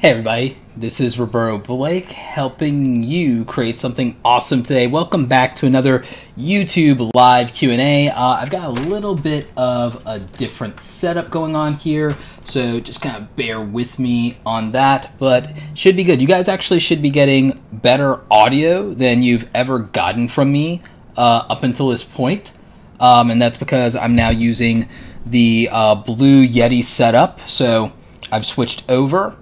Hey everybody, this is Roberto Blake helping you create something awesome today. Welcome back to another YouTube live Q&A. I've got a little bit of a different setup going on here, so just kind of bear with me on that, but should be good. You guys actually should be getting better audio than you've ever gotten from me up until this point, and that's because I'm now using the Blue Yeti setup, so I've switched over.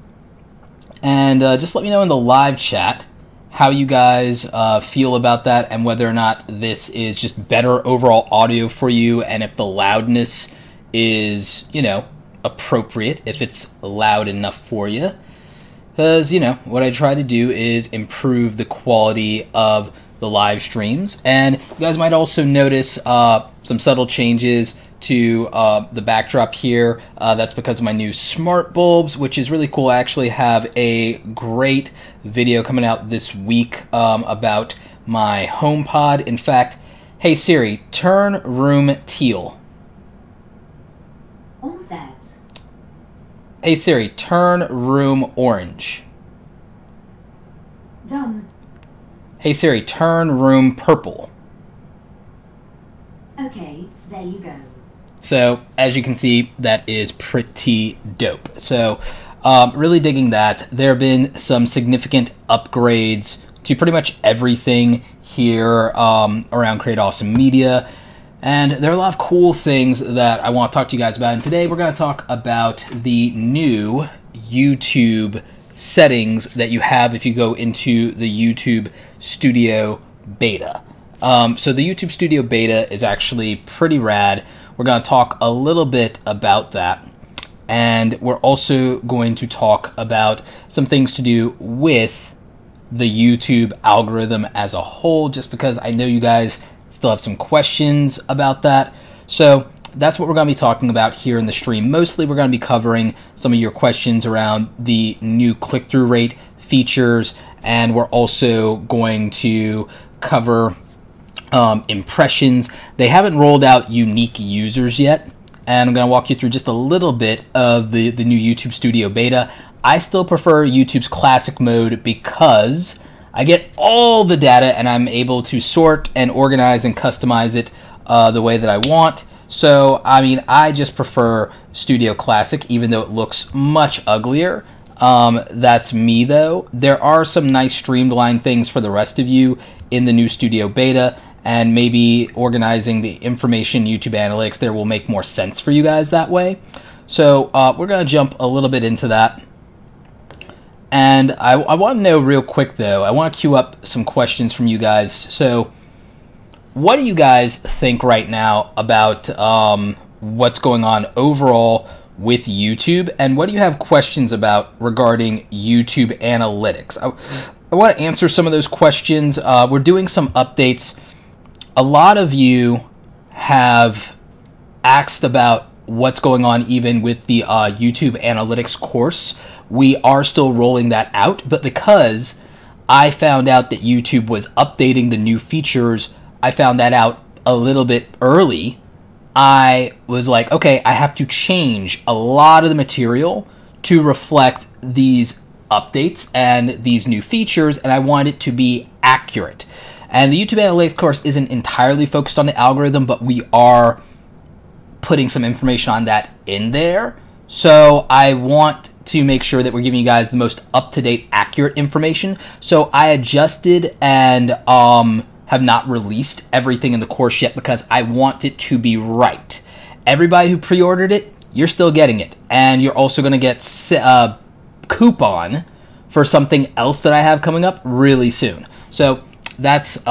And just let me know in the live chat how you guys feel about that and whether or not this is just better overall audio for you and if the loudness is, you know, appropriate, if it's loud enough for you. Because, you know, what I try to do is improve the quality of the live streams. And you guys might also notice some subtle changes to the backdrop here. That's because of my new smart bulbs, which is really cool. I actually have a great video coming out this week about my HomePod. In fact, hey Siri, turn room teal. All set. Hey Siri, turn room orange. Done. Hey Siri, turn room purple. Okay, there you go. So, as you can see, that is pretty dope. So, really digging that. There have been some significant upgrades to pretty much everything here around Create Awesome Media. And there are a lot of cool things that I want to talk to you guys about. And today we're going to talk about the new YouTube settings that you have if you go into the YouTube Studio Beta. So the YouTube Studio Beta is actually pretty rad. We're going to talk a little bit about that, and we're also going to talk about some things to do with the YouTube algorithm as a whole, just because I know you guys still have some questions about that. So that's what we're going to be talking about here in the stream. Mostly we're going to be covering some of your questions around the new click-through rate features, and we're also going to cover impressions. They haven't rolled out unique users yet, and I'm going to walk you through just a little bit of the new YouTube Studio Beta. I still prefer YouTube's classic mode because I get all the data and I'm able to sort and organize and customize it the way that I want. So, I mean, I just prefer Studio Classic, even though it looks much uglier. That's me, though. There are some nice streamlined things for the rest of you in the new Studio Beta, and maybe organizing the information YouTube Analytics there will make more sense for you guys that way. So we're going to jump a little bit into that. And I want to know real quick, though, I want to queue up some questions from you guys. So what do you guys think right now about what's going on overall with YouTube? And what do you have questions about regarding YouTube Analytics? I want to answer some of those questions. We're doing some updates. A lot of you have asked about what's going on even with the YouTube Analytics course. We are still rolling that out, but because I found out that YouTube was updating the new features, I found that out a little bit early. I was like, okay, I have to change a lot of the material to reflect these updates and these new features, and I want it to be accurate. And the YouTube Analytics course isn't entirely focused on the algorithm, but we are putting some information on that in there. So I want to make sure that we're giving you guys the most up-to-date, accurate information. So I adjusted and have not released everything in the course yet because I want it to be right. Everybody who pre-ordered it, you're still getting it. And you're also going to get a coupon for something else that I have coming up really soon. So that's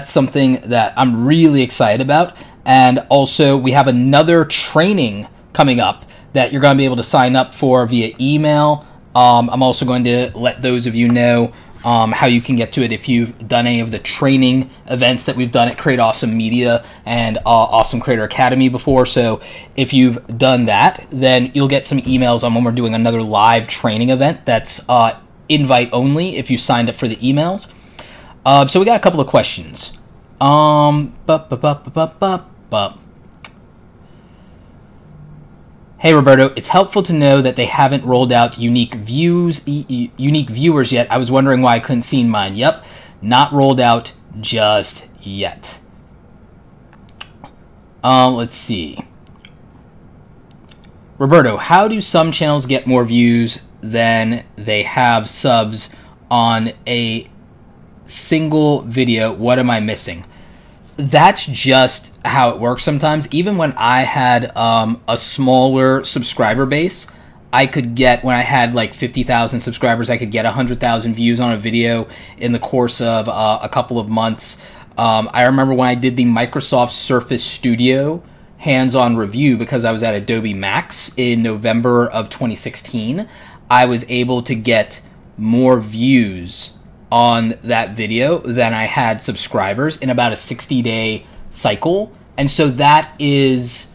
something that I'm really excited about. And also we have another training coming up that you're going to be able to sign up for via email. I'm also going to let those of you know how you can get to it if you've done any of the training events that we've done at Create Awesome Media and Awesome Creator Academy before. So if you've done that, then you'll get some emails on when we're doing another live training event that's invite only if you signed up for the emails. So we got a couple of questions. Hey Roberto, it's helpful to know that they haven't rolled out unique viewers yet. I was wondering why I couldn't see mine. Yep, not rolled out just yet. Let's see. Roberto, how do some channels get more views than they have subs on a single video? What am I missing? That's just how it works sometimes. Even when I had a smaller subscriber base, I could get, when I had like 50,000 subscribers, I could get 100,000 views on a video in the course of a couple of months. I remember when I did the Microsoft Surface Studio hands-on review, because I was at Adobe Max in November of 2016, I was able to get more views on that video than I had subscribers in about a 60-day cycle. And so that is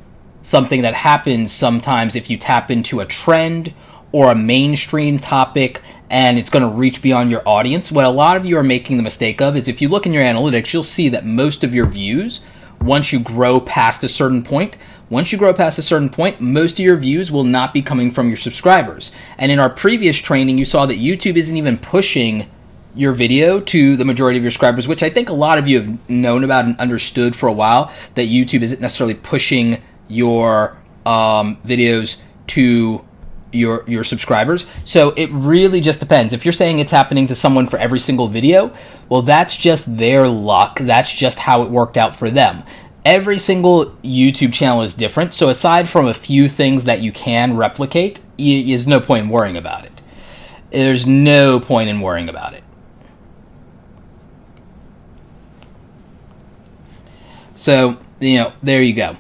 something that happens sometimes if you tap into a trend or a mainstream topic and it's going to reach beyond your audience. What a lot of you are making the mistake of is, if you look in your analytics, you'll see that most of your views, once you grow past a certain point, most of your views will not be coming from your subscribers. And in our previous training, you saw that YouTube isn't even pushing your video to the majority of your subscribers, which I think a lot of you have known about and understood for a while, that YouTube isn't necessarily pushing your videos to your subscribers. So it really just depends. If you're saying it's happening to someone for every single video, well, that's just their luck. That's just how it worked out for them. Every single YouTube channel is different. So aside from a few things that you can replicate, there's no point in worrying about it. There's no point in worrying about it. So, there you go.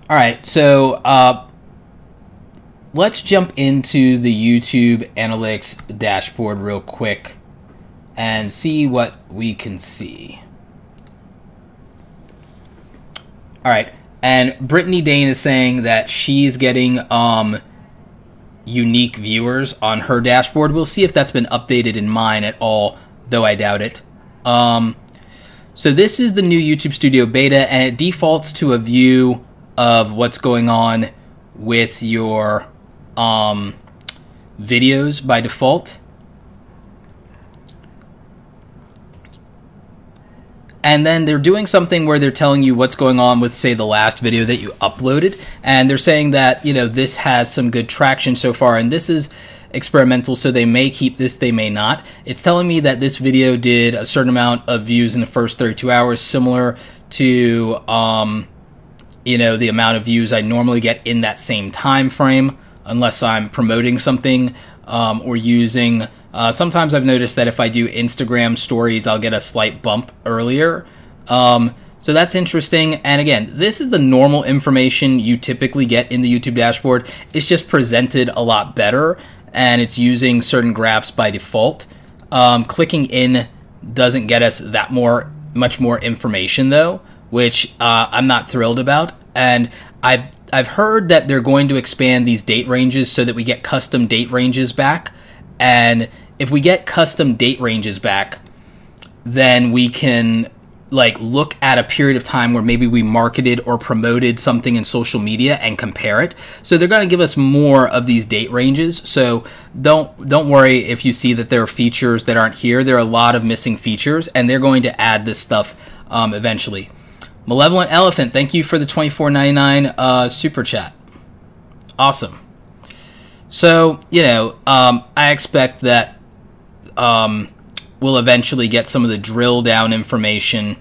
All right, so let's jump into the YouTube Analytics dashboard real quick and see what we can see. All right, and Brittany Dane is saying that she's getting unique viewers on her dashboard. We'll see if that's been updated in mine at all, though I doubt it. So this is the new YouTube Studio Beta, and it defaults to a view of what's going on with your videos by default. And then they're doing something where they're telling you what's going on with, say, the last video that you uploaded. And they're saying that, this has some good traction so far, and this is experimental, so they may keep this, they may not. It's telling me that this video did a certain amount of views in the first 32 hours, similar to, the amount of views I normally get in that same time frame, unless I'm promoting something or using... sometimes I've noticed that if I do Instagram stories, I'll get a slight bump earlier. So that's interesting. And again, this is the normal information you typically get in the YouTube dashboard. It's just presented a lot better, and it's using certain graphs by default. Clicking in doesn't get us that much more information though, which I'm not thrilled about. And I've heard that they're going to expand these date ranges so that we get custom date ranges back. And if we get custom date ranges back, then we can look at a period of time where maybe we marketed or promoted something in social media and compare it. So they're going to give us more of these date ranges. So don't worry if you see that there are features that aren't here. There are a lot of missing features, and they're going to add this stuff eventually. Malevolent Elephant, thank you for the $24.99 super chat. Awesome. So, I expect that we'll eventually get some of the drill down information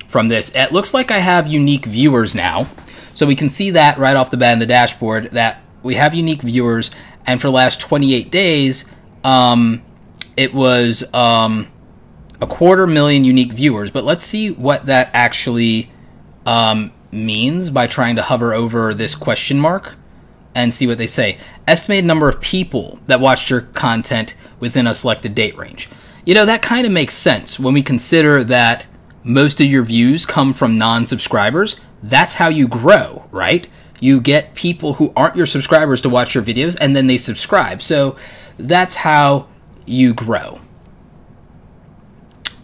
from this. It looks like I have unique viewers now. So we can see that right off the bat in the dashboard that we have unique viewers. And for the last 28 days, it was 250,000 unique viewers. But let's see what that actually means by trying to hover over this question mark and see what they say. Estimated number of people that watched your content within a selected date range. That kind of makes sense when we consider that most of your views come from non-subscribers. That's how you grow, right? You get people who aren't your subscribers to watch your videos, and then they subscribe. So that's how you grow.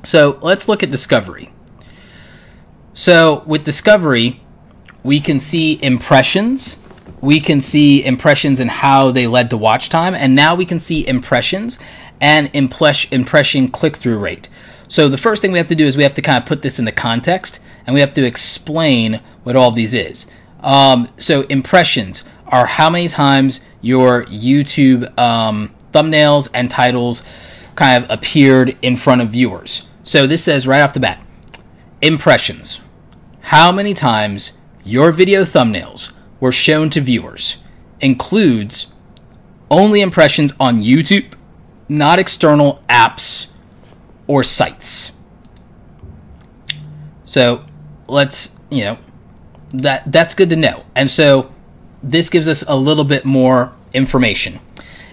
So let's look at Discovery. So with Discovery, we can see impressions, we can see impressions and how they led to watch time. And now we can see impressions and impression click-through rate. So the first thing we have to do is we have to kind of put this into context, and we have to explain what all of these is. So impressions are how many times your YouTube thumbnails and titles kind of appeared in front of viewers. So this says right off the bat, impressions, how many times your video thumbnails were shown to viewers, includes only impressions on YouTube, not external apps or sites. So let's, that's good to know. And so this gives us a little bit more information.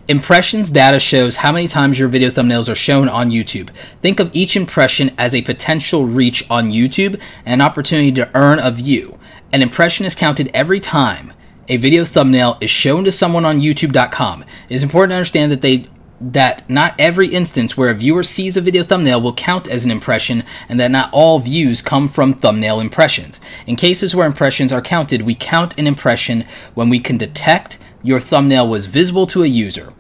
Impressions data shows how many times your video thumbnails are shown on YouTube. Think of each impression as a potential reach on YouTube and an opportunity to earn a view. An impression is counted every time a video thumbnail is shown to someone on YouTube.com. It is important to understand that not every instance where a viewer sees a video thumbnail will count as an impression, and that not all views come from thumbnail impressions. In cases where impressions are counted, we count an impression when we can detect your thumbnail was visible to a user.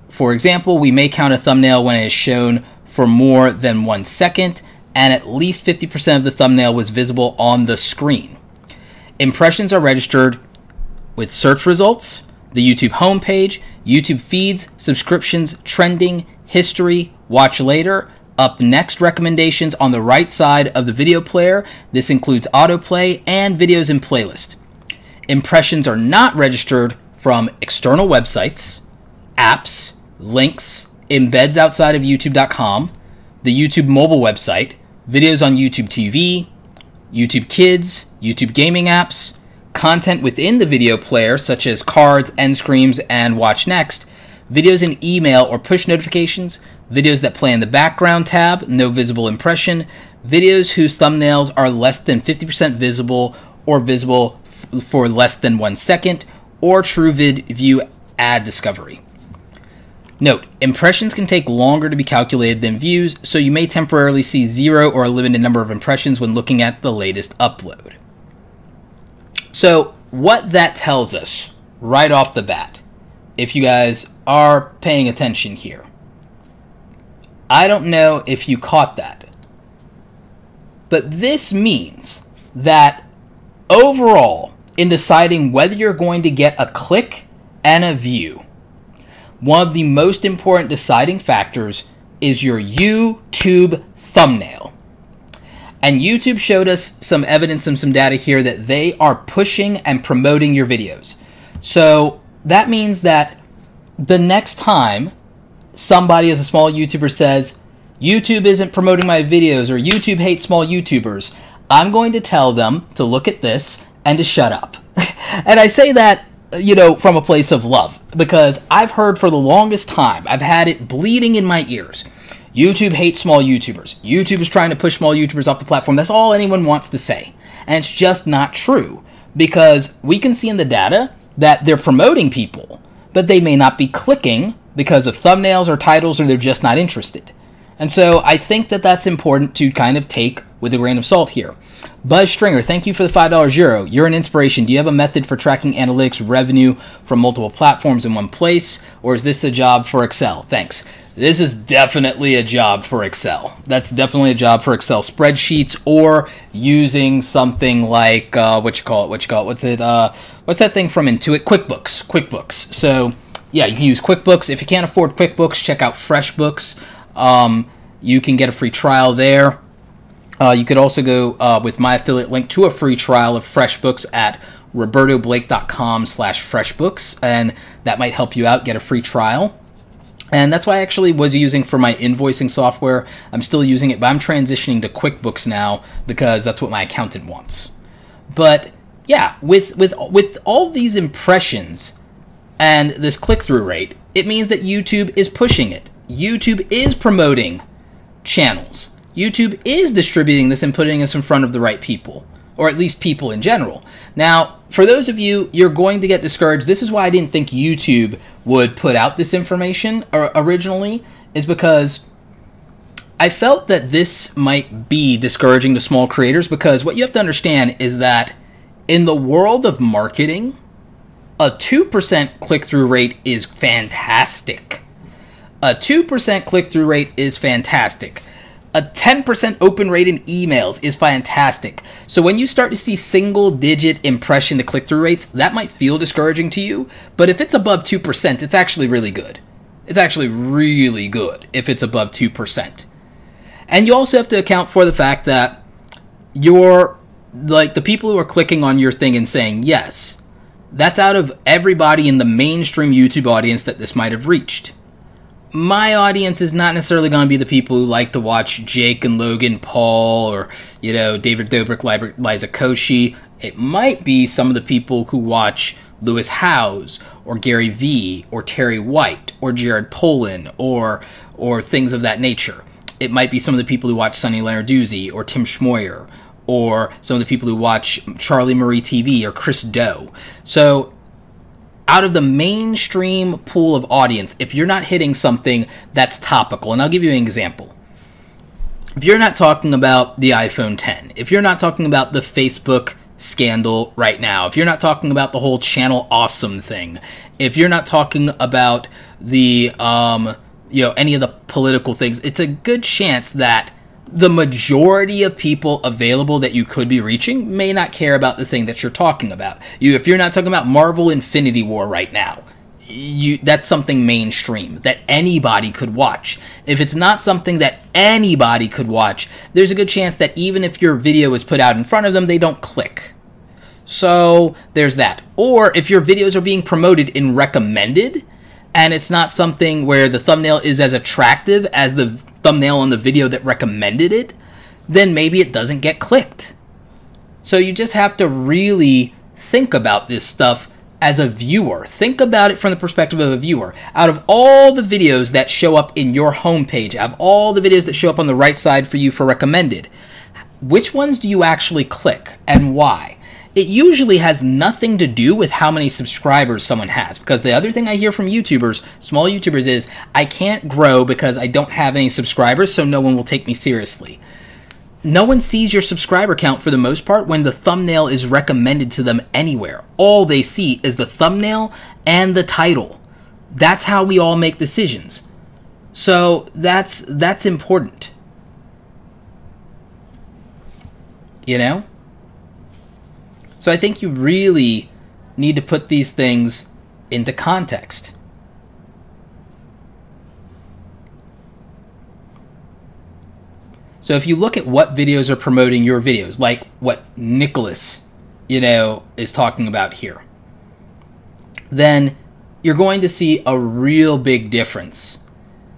For example, we may count a thumbnail when it is shown for more than 1 second and at least 50% of the thumbnail was visible on the screen. Impressions are registered with search results, the YouTube homepage, YouTube feeds, subscriptions, trending, history, watch later, up next recommendations on the right side of the video player. This includes autoplay and videos in playlist. Impressions are not registered from external websites, apps, links, embeds outside of YouTube.com, the YouTube mobile website, videos on YouTube TV, YouTube Kids, YouTube gaming apps, content within the video player such as cards, end screens, and watch next, videos in email or push notifications, videos that play in the background tab, no visible impression, videos whose thumbnails are less than 50% visible or visible for less than 1 second, or TrueVid view ad discovery. Note, impressions can take longer to be calculated than views, so you may temporarily see 0 or a limited number of impressions when looking at the latest upload. So what that tells us right off the bat, if you guys are paying attention here, I don't know if you caught that, but this means that overall, in deciding whether you're going to get a click and a view, one of the most important deciding factors is your YouTube thumbnail. And YouTube showed us some evidence and some data here that they are pushing and promoting your videos. So that means that the next time somebody as a small YouTuber says, YouTube isn't promoting my videos or YouTube hates small YouTubers, I'm going to tell them to look at this and to shut up. And I say that, from a place of love, because I've heard for the longest time, I've had it bleeding in my ears, YouTube hates small YouTubers. YouTube is trying to push small YouTubers off the platform. That's all anyone wants to say. And it's just not true, because we can see in the data that they're promoting people, but they may not be clicking because of thumbnails or titles, or they're just not interested. And so I think that that's important to kind of take with a grain of salt here. Buzz Stringer, thank you for the $5 euro. You're an inspiration. Do you have a method for tracking analytics revenue from multiple platforms in one place, or is this a job for Excel? Thanks. This is definitely a job for Excel. That's definitely a job for Excel spreadsheets, or using something like what's that thing from Intuit? QuickBooks. So yeah, you can use QuickBooks. If you can't afford QuickBooks, check out FreshBooks. You can get a free trial there. You could also go with my affiliate link to a free trial of FreshBooks at robertoblake.com/freshbooks, and that might help you out, get a free trial. And that's what I actually was using for my invoicing software. I'm still using it, but I'm transitioning to QuickBooks now because that's what my accountant wants. But yeah, with all these impressions and this click-through rate, it means that YouTube is pushing it. YouTube is promoting channels. YouTube is distributing this and putting us in front of the right people, or at least people in general. Now, for those of you, you're going to get discouraged. This is why I didn't think YouTube would put out this information originally, is because I felt that this might be discouraging to small creators, because what you have to understand is that in the world of marketing, A 2% click-through rate is fantastic. A 2% click-through rate is fantastic. A 10% open rate in emails is fantastic. So when you start to see single-digit impression to click-through rates, that might feel discouraging to you, but if it's above 2%, it's actually really good. It's actually really good if it's above 2%. And you also have to account for the fact that the people who are clicking on your thing and saying yes, that's out of everybody in the mainstream YouTube audience that this might have reached. My audience is not necessarily going to be the people who like to watch Jake and Logan Paul or, David Dobrik, Liza Koshy. It might be some of the people who watch Lewis Howes or Gary Vee or Terry White or Jared Polin or things of that nature. It might be some of the people who watch Sonny Lenarduzzi or Tim Schmoyer or some of the people who watch Charlie Marie TV or Chris Do. So out of the mainstream pool of audience, if you're not hitting something that's topical, and I'll give you an example. If you're not talking about the iPhone 10, if you're not talking about the Facebook scandal right now, if you're not talking about the whole Channel Awesome thing, if you're not talking about the any of the political things, it's a good chance that the majority of people available that you could be reaching may not care about the thing that you're talking about. If you're not talking about Marvel Infinity War right now, that's something mainstream that anybody could watch. If it's not something that anybody could watch, there's a good chance that even if your video is put out in front of them, they don't click. So there's that. Or if your videos are being promoted in recommended, and it's not something where the thumbnail is as attractive as the thumbnail on the video that recommended it, then maybe it doesn't get clicked. So you just have to really think about this stuff as a viewer. Think about it from the perspective of a viewer. Out of all the videos that show up in your homepage, out of all the videos that show up on the right side for you for recommended, which ones do you actually click and why? It usually has nothing to do with how many subscribers someone has, because the other thing I hear from YouTubers, small YouTubers, is I can't grow because I don't have any subscribers, so no one will take me seriously. No one sees your subscriber count for the most part when the thumbnail is recommended to them anywhere. All they see is the thumbnail and the title. That's how we all make decisions. So that's important. So I think you really need to put these things into context. So if you look at what videos are promoting your videos, like what Nicholas, is talking about here, then you're going to see a real big difference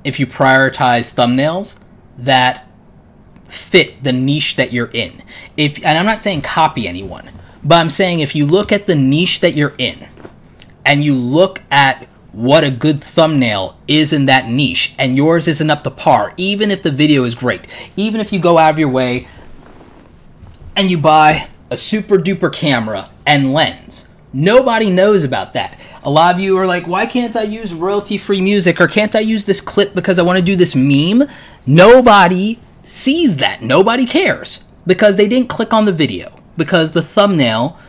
if you prioritize thumbnails that fit the niche that you're in. And I'm not saying copy anyone, but I'm saying if you look at the niche that you're in and you look at what a good thumbnail is in that niche and yours isn't up to par, even if the video is great, even if you go out of your way and you buy a super duper camera and lens, nobody knows about that. A lot of you are like, why can't I use royalty-free music, or can't I use this clip because I want to do this meme? Nobody sees that. Nobody cares because they didn't click on the video. Because the thumbnail,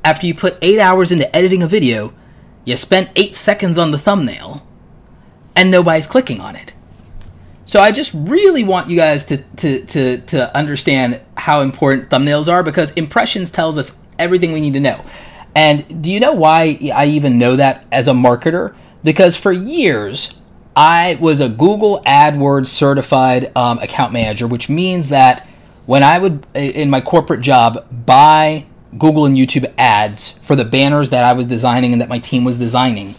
after you put 8 hours into editing a video, you spent 8 seconds on the thumbnail, and nobody's clicking on it. So I just really want you guys to understand how important thumbnails are, because impressions tells us everything we need to know. And do you know why I even know that as a marketer? Because for years, I was a Google AdWords certified account manager, which means that when I would, in my corporate job, buy Google and YouTube ads for the banners that I was designing and that my team was designing,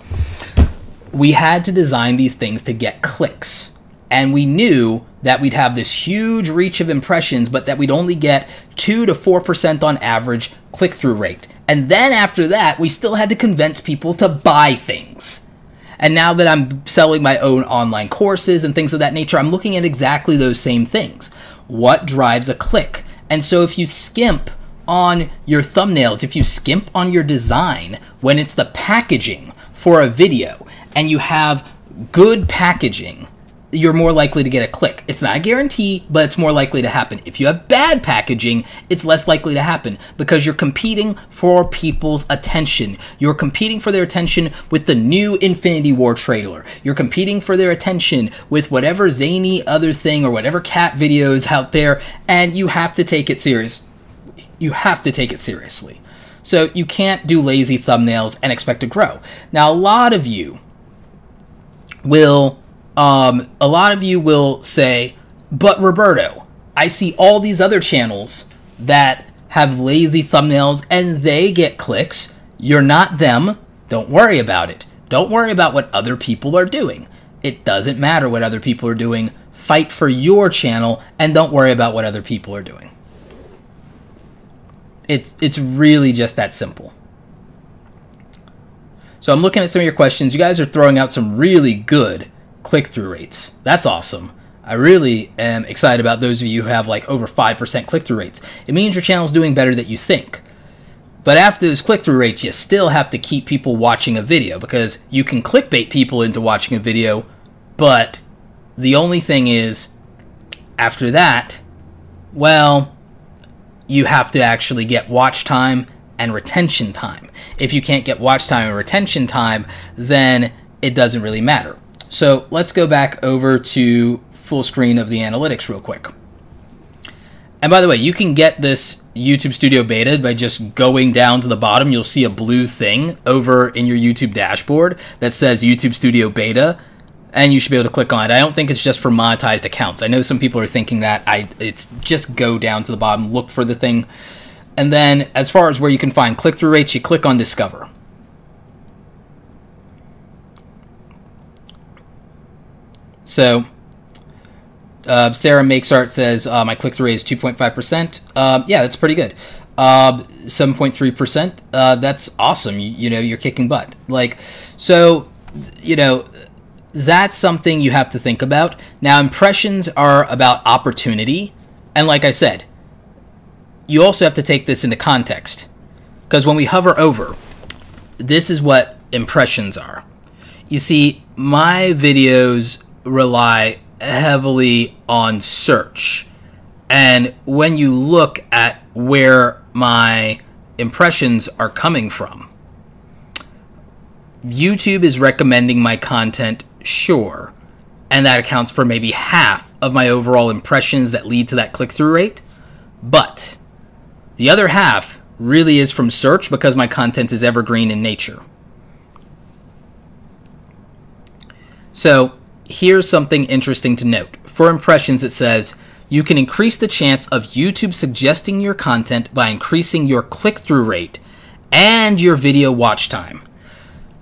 we had to design these things to get clicks. And we knew that we'd have this huge reach of impressions, but that we'd only get 2 to 4% on average click-through rate. And then after that, we still had to convince people to buy things. And now that I'm selling my own online courses and things of that nature, I'm looking at exactly those same things. What drives a click? And so if you skimp on your thumbnails, if you skimp on your design when it's the packaging for a video, and you have good packaging you're more likely to get a click. It's not a guarantee, but it's more likely to happen. If you have bad packaging, it's less likely to happen because you're competing for people's attention. You're competing for their attention with the new Infinity War trailer. You're competing for their attention with whatever zany other thing or whatever cat videos out there, and you have to take it serious. You have to take it seriously. So you can't do lazy thumbnails and expect to grow. Now, a lot of you will say, but Roberto, I see all these other channels that have lazy thumbnails and they get clicks. You're not them. Don't worry about it. Don't worry about what other people are doing. It doesn't matter what other people are doing. Fight for your channel and don't worry about what other people are doing. It's really just that simple. So I'm looking at some of your questions. You guys are throwing out some really good click-through rates. That's awesome. I really am excited about those of you who have like over 5% click-through rates. It means your channel's doing better than you think. But after those click-through rates, you still have to keep people watching a video because you can clickbait people into watching a video, but the only thing is, after that, well, you have to actually get watch time and retention time. If you can't get watch time and retention time, then it doesn't really matter. So let's go back over to full screen of the analytics real quick. And by the way, you can get this YouTube Studio Beta by just going down to the bottom. You'll see a blue thing over in your YouTube dashboard that says YouTube Studio Beta, and you should be able to click on it. I don't think it's just for monetized accounts. I know some people are thinking that. It's just go down to the bottom, look for the thing. And then as far as where you can find click-through rates, you click on Discover. So Sarah Makes Art says my click-through rate is 2.5%. Yeah, that's pretty good. 7.3%. That's awesome. You know, you're kicking butt. Like, so, you know, that's something you have to think about. Now, impressions are about opportunity. And like I said, you also have to take this into context. Because when we hover over, this is what impressions are. You see, my videos rely heavily on search. And when you look at where my impressions are coming from, YouTube is recommending my content, sure, and that accounts for maybe half of my overall impressions that lead to that click-through rate, but the other half really is from search because my content is evergreen in nature. So here's something interesting to note. For impressions, it says, you can increase the chance of YouTube suggesting your content by increasing your click-through rate and your video watch time.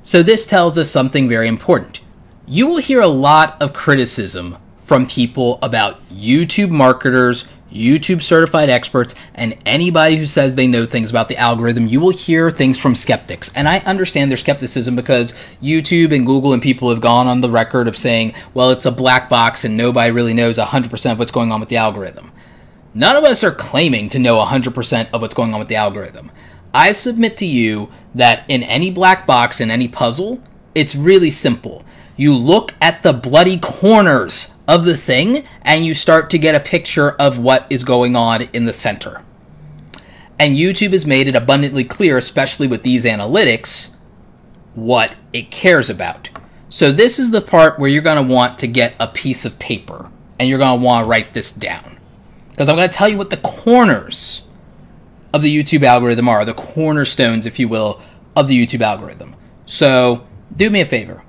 So this tells us something very important. You will hear a lot of criticism from people about YouTube marketers, YouTube certified experts, and anybody who says they know things about the algorithm. You will hear things from skeptics. And I understand their skepticism because YouTube and Google and people have gone on the record of saying, well, it's a black box and nobody really knows 100% of what's going on with the algorithm. None of us are claiming to know 100% of what's going on with the algorithm. I submit to you that in any black box, in any puzzle, it's really simple. You look at the bloody corners of the thing and you start to get a picture of what is going on in the center. And YouTube has made it abundantly clear, especially with these analytics, what it cares about. So this is the part where you're going to want to get a piece of paper and you're going to want to write this down. Because I'm going to tell you what the corners of the YouTube algorithm are, the cornerstones, if you will, of the YouTube algorithm. So do me a favor.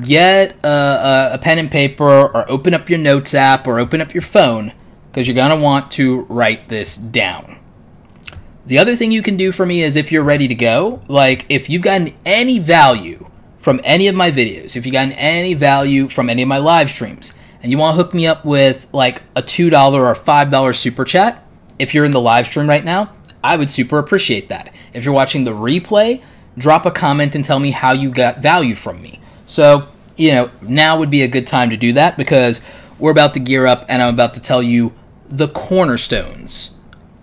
Get a pen and paper or open up your notes app or open up your phone because you're going to want to write this down. The other thing you can do for me is if you're ready to go, like if you've gotten any value from any of my videos, if you've gotten any value from any of my live streams, and you want to hook me up with like a $2 or $5 super chat, if you're in the live stream right now, I would super appreciate that. If you're watching the replay, drop a comment and tell me how you got value from me. So, you know, now would be a good time to do that because we're about to gear up and I'm about to tell you the cornerstones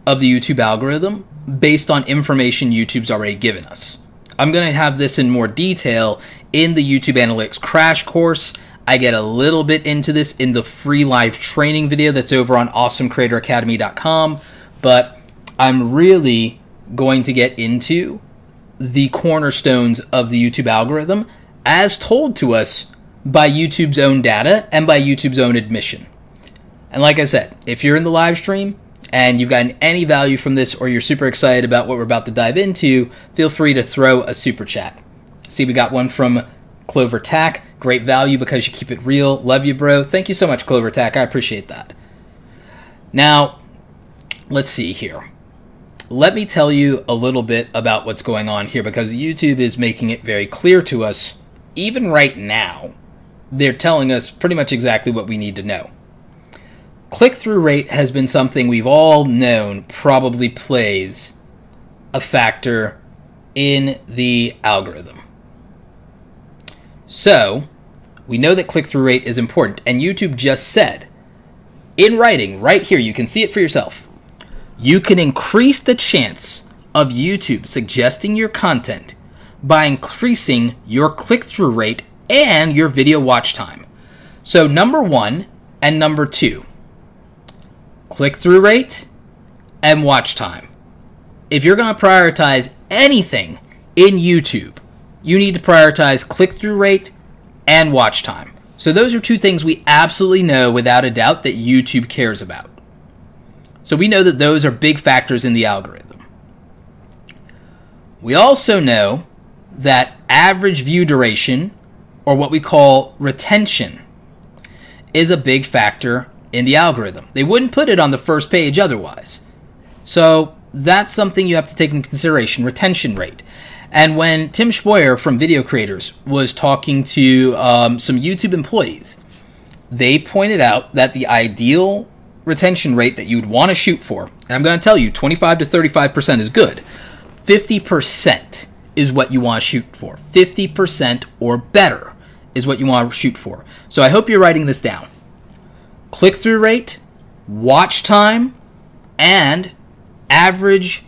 of the YouTube algorithm based on information YouTube's already given us. I'm going to have this in more detail in the YouTube Analytics crash course. I get a little bit into this in the free live training video that's over on awesomecreatoracademy.com, but I'm really going to get into the cornerstones of the YouTube algorithm as told to us by YouTube's own data and by YouTube's own admission. And like I said, if you're in the live stream and you've gotten any value from this or you're super excited about what we're about to dive into, feel free to throw a super chat. See, we got one from Clover Tack. Great value because you keep it real. Love you, bro. Thank you so much, Clover Tack. I appreciate that. Now, let's see here. Let me tell you a little bit about what's going on here because YouTube is making it very clear to us, even right now, they're telling us pretty much exactly what we need to know. Click-through rate has been something we've all known probably plays a factor in the algorithm. So, we know that click-through rate is important, and YouTube just said, in writing, right here, you can see it for yourself, you can increase the chance of YouTube suggesting your content by increasing your click-through rate and your video watch time. So number 1 and number 2, click-through rate and watch time. If you're going to prioritize anything in YouTube, you need to prioritize click-through rate and watch time. So those are two things we absolutely know without a doubt that YouTube cares about. So we know that those are big factors in the algorithm. We also know that average view duration, or what we call retention, is a big factor in the algorithm. They wouldn't put it on the first page otherwise. So that's something you have to take into consideration, retention rate. And when Tim Schboyer from Video Creators was talking to some YouTube employees, they pointed out that the ideal retention rate that you would want to shoot for, and I'm going to tell you 25 to 35% is good. 50% is what you want to shoot for. 50% or better is what you want to shoot for. So I hope you're writing this down. Click-through rate, watch time, and average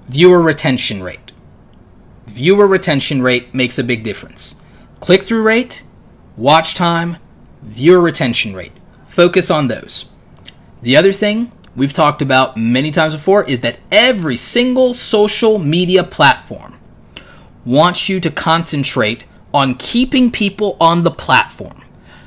viewer retention rate. Viewer retention rate makes a big difference. Click-through rate, watch time, viewer retention rate. Focus on those. The other thing we've talked about many times before is that every single social media platform wants you to concentrate on keeping people on the platform.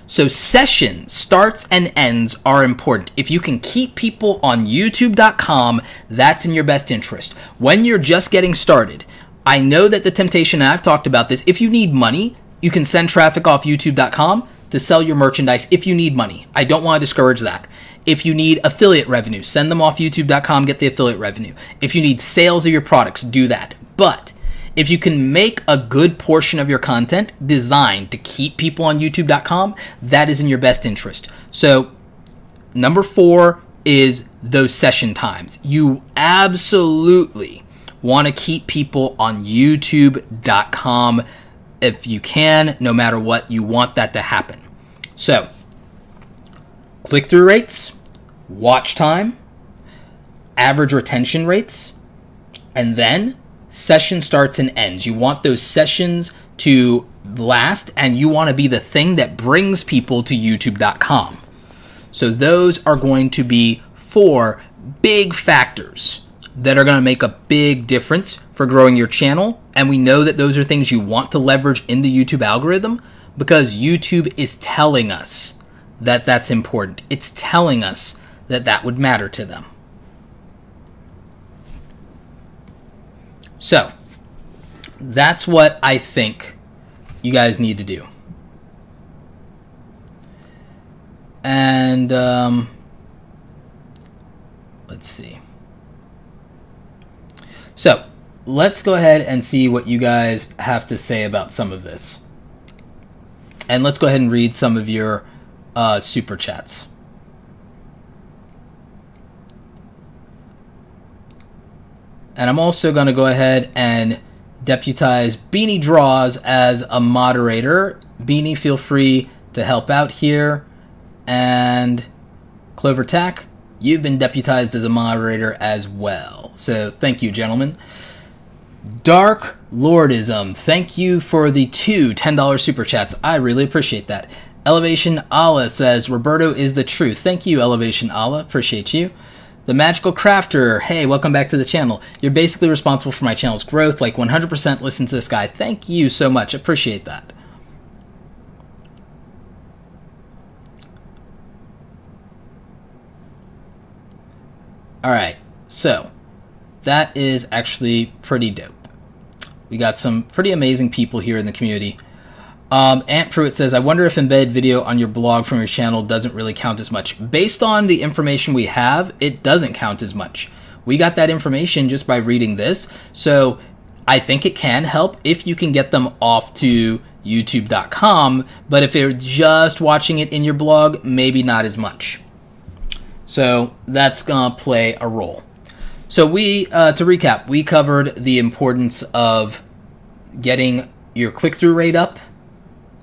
So session starts and ends are important. If you can keep people on YouTube.com, that's in your best interest. When you're just getting started, I know that the temptation, and I've talked about this, if you need money, you can send traffic off YouTube.com to sell your merchandise if you need money. I don't want to discourage that. If you need affiliate revenue, send them off YouTube.com, get the affiliate revenue. If you need sales of your products, do that. But if you can make a good portion of your content designed to keep people on YouTube.com, that is in your best interest. So number 4 is those session times. You absolutely want to keep people on YouTube.com if you can, no matter what, you want that to happen. So click-through rates, watch time, average retention rates, and then session starts and ends. You want those sessions to last, and you want to be the thing that brings people to YouTube.com. So those are going to be 4 big factors that are going to make a big difference for growing your channel. And we know that those are things you want to leverage in the YouTube algorithm because YouTube is telling us that that's important. It's telling us that that would matter to them. So that's what I think you guys need to do. And let's see. So let's go ahead and see what you guys have to say about some of this. And let's go ahead and read some of your super chats. And I'm also going to go ahead and deputize Beanie Draws as a moderator. Beanie, feel free to help out here. And Clover Tack, you've been deputized as a moderator as well. So thank you, gentlemen. Dark Lordism, thank you for the 2 $10 super chats. I really appreciate that. Elevation Allah says, Roberto is the truth. Thank you, Elevation Allah. Appreciate you. The Magical Crafter, hey, welcome back to the channel. You're basically responsible for my channel's growth. Like 100% listen to this guy. Thank you so much. Appreciate that. All right, so that is actually pretty dope. We got some pretty amazing people here in the community. Ant Pruitt says, I wonder if embedded video on your blog from your channel doesn't really count as much. Based on the information we have, it doesn't count as much. We got that information just by reading this, so I think it can help if you can get them off to youtube.com, but if you're just watching it in your blog, maybe not as much. So that's gonna play a role. So we, to recap, we covered the importance of getting your click-through rate up,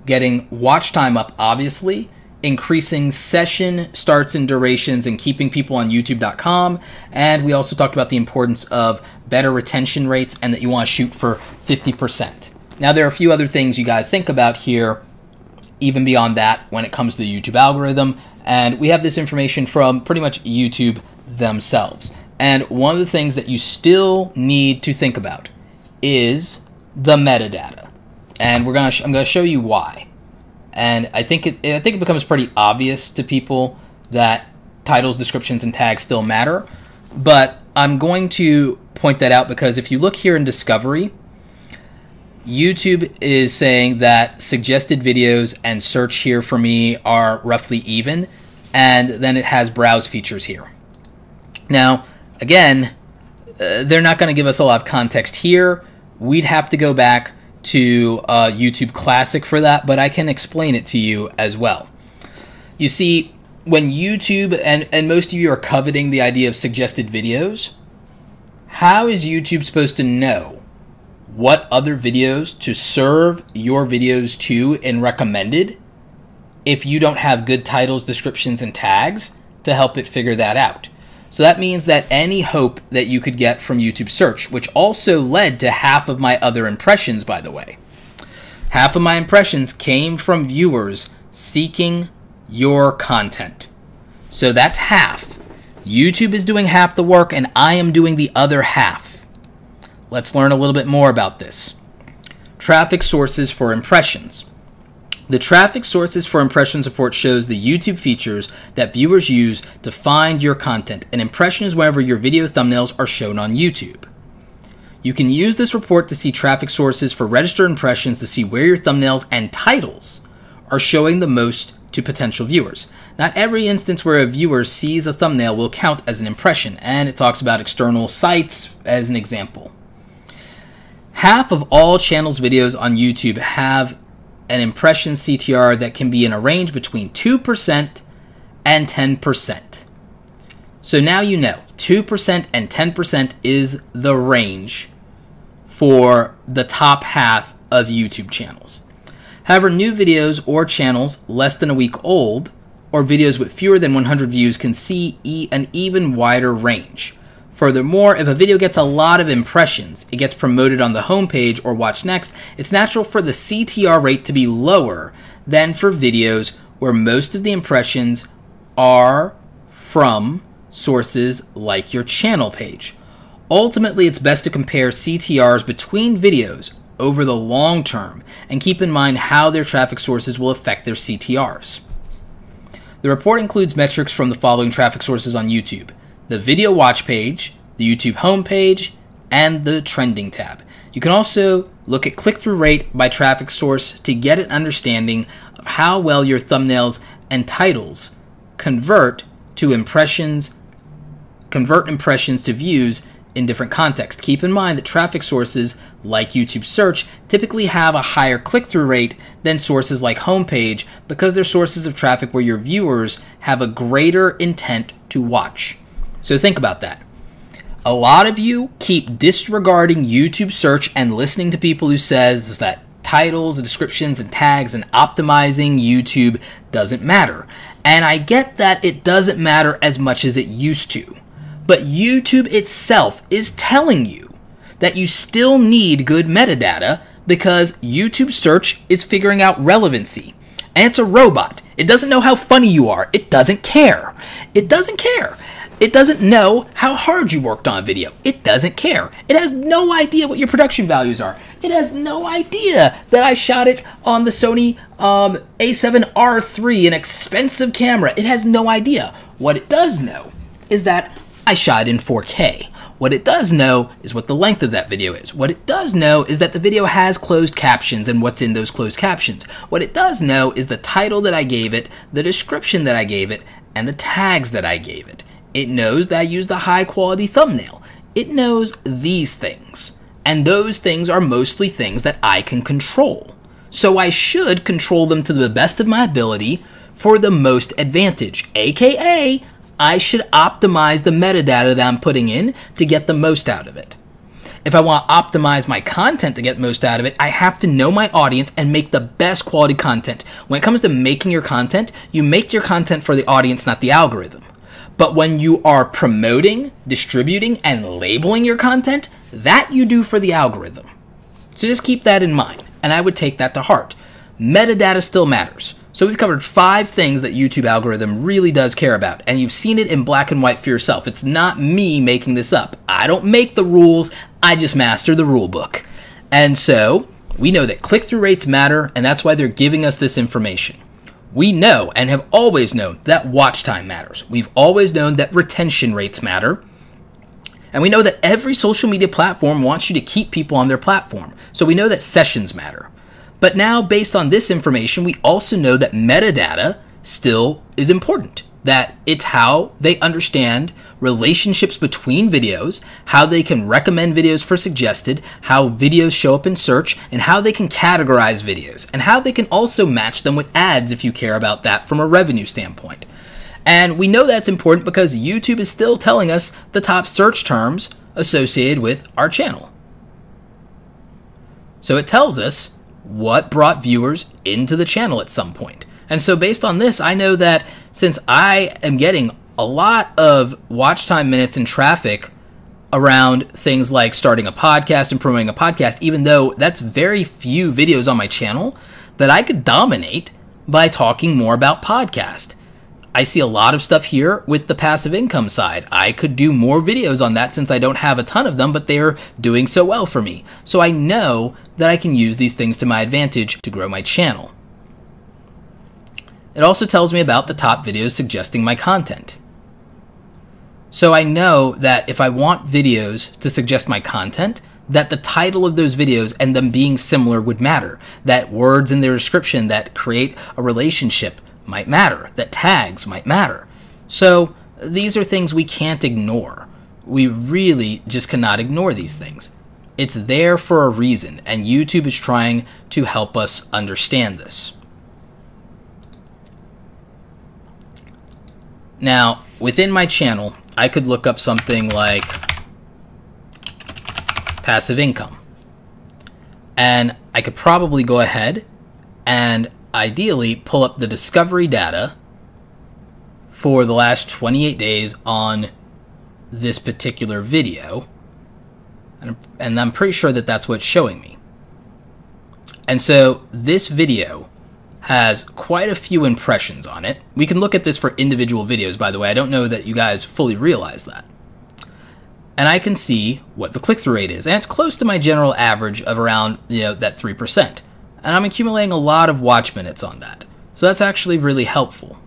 getting watch time up, obviously, increasing session starts and durations, and keeping people on youtube.com. And we also talked about the importance of better retention rates and that you want to shoot for 50%. Now, there are a few other things you got to think about here, even beyond that, when it comes to the YouTube algorithm. And we have this information from pretty much YouTube themselves. And one of the things that you still need to think about is the metadata. And I'm gonna show you why. And I think it becomes pretty obvious to people that titles, descriptions, and tags still matter. But I'm going to point that out because if you look here in Discovery, YouTube is saying that suggested videos and search here for me are roughly even, and then it has browse features here. Now, again, they're not going to give us a lot of context here. We'd have to go back to YouTube Classic for that, but I can explain it to you as well. You see, when YouTube, and most of you are coveting the idea of suggested videos, how is YouTube supposed to know what other videos to serve your videos to in recommended if you don't have good titles, descriptions, and tags to help it figure that out? So that means that any hope that you could get from YouTube search, which also led to half of my other impressions, by the way. Half of my impressions came from viewers seeking your content. So that's half. YouTube is doing half the work and I am doing the other half. Let's learn a little bit more about this. Traffic sources for impressions. The traffic sources for impressions report shows the YouTube features that viewers use to find your content. An impression is wherever your video thumbnails are shown on YouTube. You can use this report to see traffic sources for registered impressions to see where your thumbnails and titles are showing the most to potential viewers. Not every instance where a viewer sees a thumbnail will count as an impression, and it talks about external sites as an example. Half of all channels' videos on YouTube have an impression CTR that can be in a range between 2% and 10%. So now you know 2% and 10% is the range for the top half of YouTube channels. However, new videos or channels less than a week old or videos with fewer than 100 views can see an even wider range. Furthermore, if a video gets a lot of impressions, it gets promoted on the homepage or watched next, it's natural for the CTR rate to be lower than for videos where most of the impressions are from sources like your channel page. Ultimately, it's best to compare CTRs between videos over the long term and keep in mind how their traffic sources will affect their CTRs. The report includes metrics from the following traffic sources on YouTube: the video watch page, the YouTube homepage, and the trending tab. You can also look at click-through rate by traffic source to get an understanding of how well your thumbnails and titles convert impressions to views in different contexts. Keep in mind that traffic sources like YouTube search typically have a higher click-through rate than sources like homepage because they're sources of traffic where your viewers have a greater intent to watch. So think about that. A lot of you keep disregarding YouTube search and listening to people who says that titles and descriptions and tags and optimizing YouTube doesn't matter. And I get that it doesn't matter as much as it used to. But YouTube itself is telling you that you still need good metadata because YouTube search is figuring out relevancy. And it's a robot. It doesn't know how funny you are. It doesn't care. It doesn't care. It doesn't know how hard you worked on a video. It doesn't care. It has no idea what your production values are. It has no idea that I shot it on the Sony a7R III, an expensive camera. It has no idea. What it does know is that I shot it in 4K. What it does know is what the length of that video is. What it does know is that the video has closed captions and what's in those closed captions. What it does know is the title that I gave it, the description that I gave it, and the tags that I gave it. It knows that I used a high quality thumbnail. It knows these things. And those things are mostly things that I can control. So I should control them to the best of my ability for the most advantage, aka I should optimize the metadata that I'm putting in to get the most out of it. If I want to optimize my content to get the most out of it, I have to know my audience and make the best quality content. When it comes to making your content, you make your content for the audience, not the algorithm. But when you are promoting, distributing, and labeling your content, that you do for the algorithm. So just keep that in mind, and I would take that to heart. Metadata still matters. So we've covered 5 things that YouTube algorithm really does care about, and you've seen it in black and white for yourself. It's not me making this up. I don't make the rules, I just master the rule book. And so we know that click-through rates matter, and that's why they're giving us this information. We know and have always known that watch time matters. We've always known that retention rates matter. And we know that every social media platform wants you to keep people on their platform. So we know that sessions matter. But now, based on this information, we also know that metadata still is important. That it's how they understand relationships between videos, how they can recommend videos for suggested, how videos show up in search, and how they can categorize videos, and how they can also match them with ads if you care about that from a revenue standpoint. And we know that's important because YouTube is still telling us the top search terms associated with our channel. So it tells us what brought viewers into the channel at some point. And so based on this, I know that since I am getting a lot of watch time minutes and traffic around things like starting a podcast and promoting a podcast, even though that's very few videos on my channel, that I could dominate by talking more about podcast. I see a lot of stuff here with the passive income side. I could do more videos on that since I don't have a ton of them, but they're doing so well for me. So I know that I can use these things to my advantage to grow my channel. It also tells me about the top videos suggesting my content. So I know that if I want videos to suggest my content, that the title of those videos and them being similar would matter. That words in their description that create a relationship might matter, that tags might matter. So these are things we can't ignore. We really just cannot ignore these things. It's there for a reason, and YouTube is trying to help us understand this. Now, within my channel, I could look up something like passive income. And I could probably go ahead and ideally pull up the discovery data for the last 28 days on this particular video. And I'm pretty sure that that's what's showing me. And so this video has quite a few impressions on it. We can look at this for individual videos, by the way. I don't know that you guys fully realize that. And I can see what the click-through rate is. And it's close to my general average of around, that 3%. And I'm accumulating a lot of watch minutes on that. So that's actually really helpful.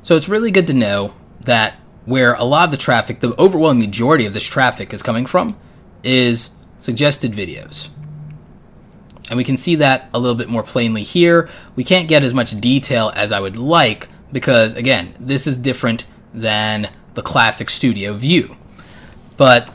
So it's really good to know that where a lot of the traffic, the overwhelming majority of this traffic is coming from, is suggested videos. And we can see that a little bit more plainly here. We can't get as much detail as I would like because, again, this is different than the classic studio view. But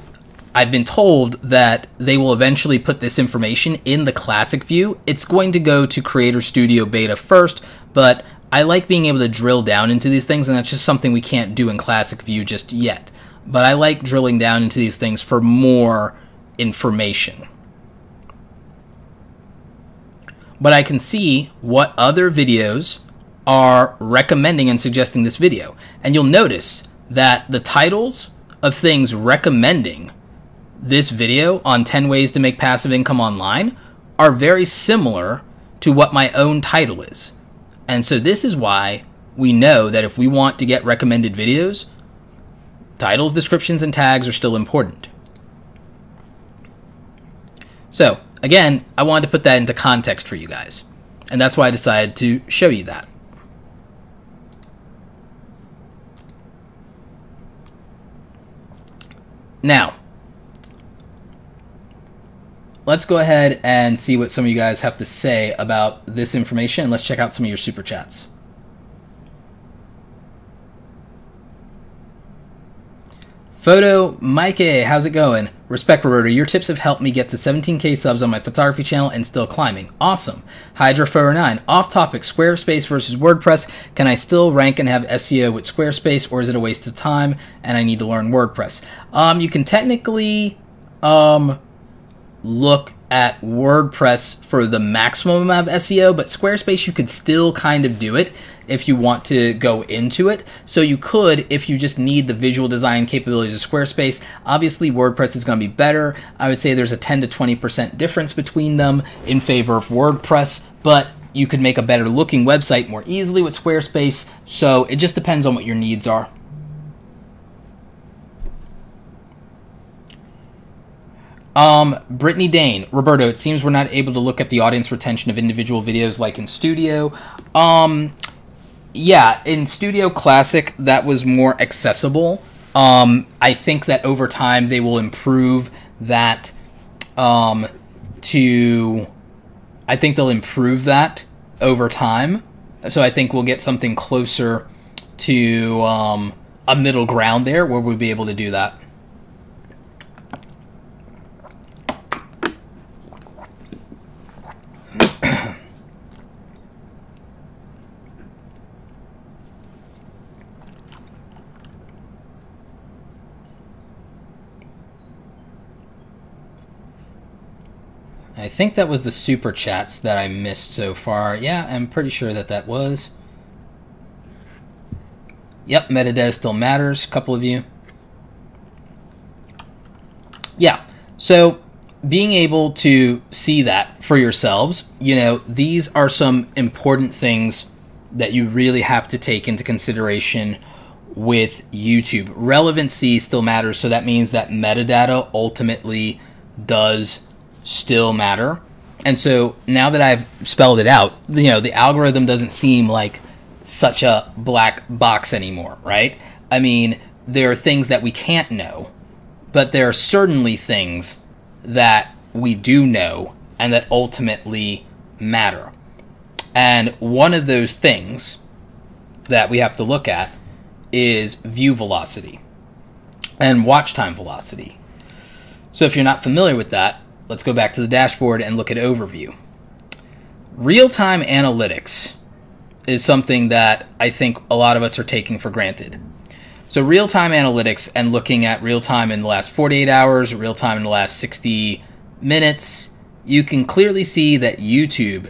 I've been told that they will eventually put this information in the classic view. It's going to go to Creator Studio Beta first, but I like being able to drill down into these things, and that's just something we can't do in classic view just yet. But I like drilling down into these things for more information. But I can see what other videos are recommending and suggesting this video. And you'll notice that the titles of things recommending this video on 10 ways to make passive income online are very similar to what my own title is. And so this is why we know that if we want to get recommended videos, titles, descriptions, and tags are still important. So again, I wanted to put that into context for you guys. And that's why I decided to show you that. Now, let's go ahead and see what some of you guys have to say about this information. Let's check out some of your super chats. Photo Mike, how's it going? Respect, Roberta. Your tips have helped me get to 17K subs on my photography channel and still climbing. Awesome. Hydra409. Off topic, Squarespace versus WordPress. Can I still rank and have SEO with Squarespace, or is it a waste of time and I need to learn WordPress? You can technically look at WordPress for the maximum amount of SEO, but Squarespace, you could still kind of do it if you want to go into it. So you could, if you just need the visual design capabilities of Squarespace. Obviously, WordPress is going to be better. I would say there's a 10 to 20% difference between them in favor of WordPress, but you could make a better looking website more easily with Squarespace. So it just depends on what your needs are. Brittany Dane, Roberto, it seems we're not able to look at the audience retention of individual videos like in Studio. Yeah, in Studio Classic, that was more accessible. I think that over time they will improve that I think they'll improve that over time. So I think we'll get something closer to a middle ground there where we'll be able to do that. I think that was the super chats that I missed so far. Yeah, I'm pretty sure that that was. Yep, metadata still matters. A couple of you. Yeah, so being able to see that for yourselves, you know, these are some important things that you really have to take into consideration with YouTube. Relevancy still matters, so that means that metadata ultimately does still matter. And so now that I've spelled it out, you know, the algorithm doesn't seem like such a black box anymore, right? I mean, there are things that we can't know, but there are certainly things that we do know and that ultimately matter. And one of those things that we have to look at is view velocity and watch time velocity. So if you're not familiar with that, let's go back to the dashboard and look at overview. Real-time analytics is something that I think a lot of us are taking for granted. So real-time analytics and looking at real-time in the last 48 hours, real-time in the last 60 minutes, you can clearly see that YouTube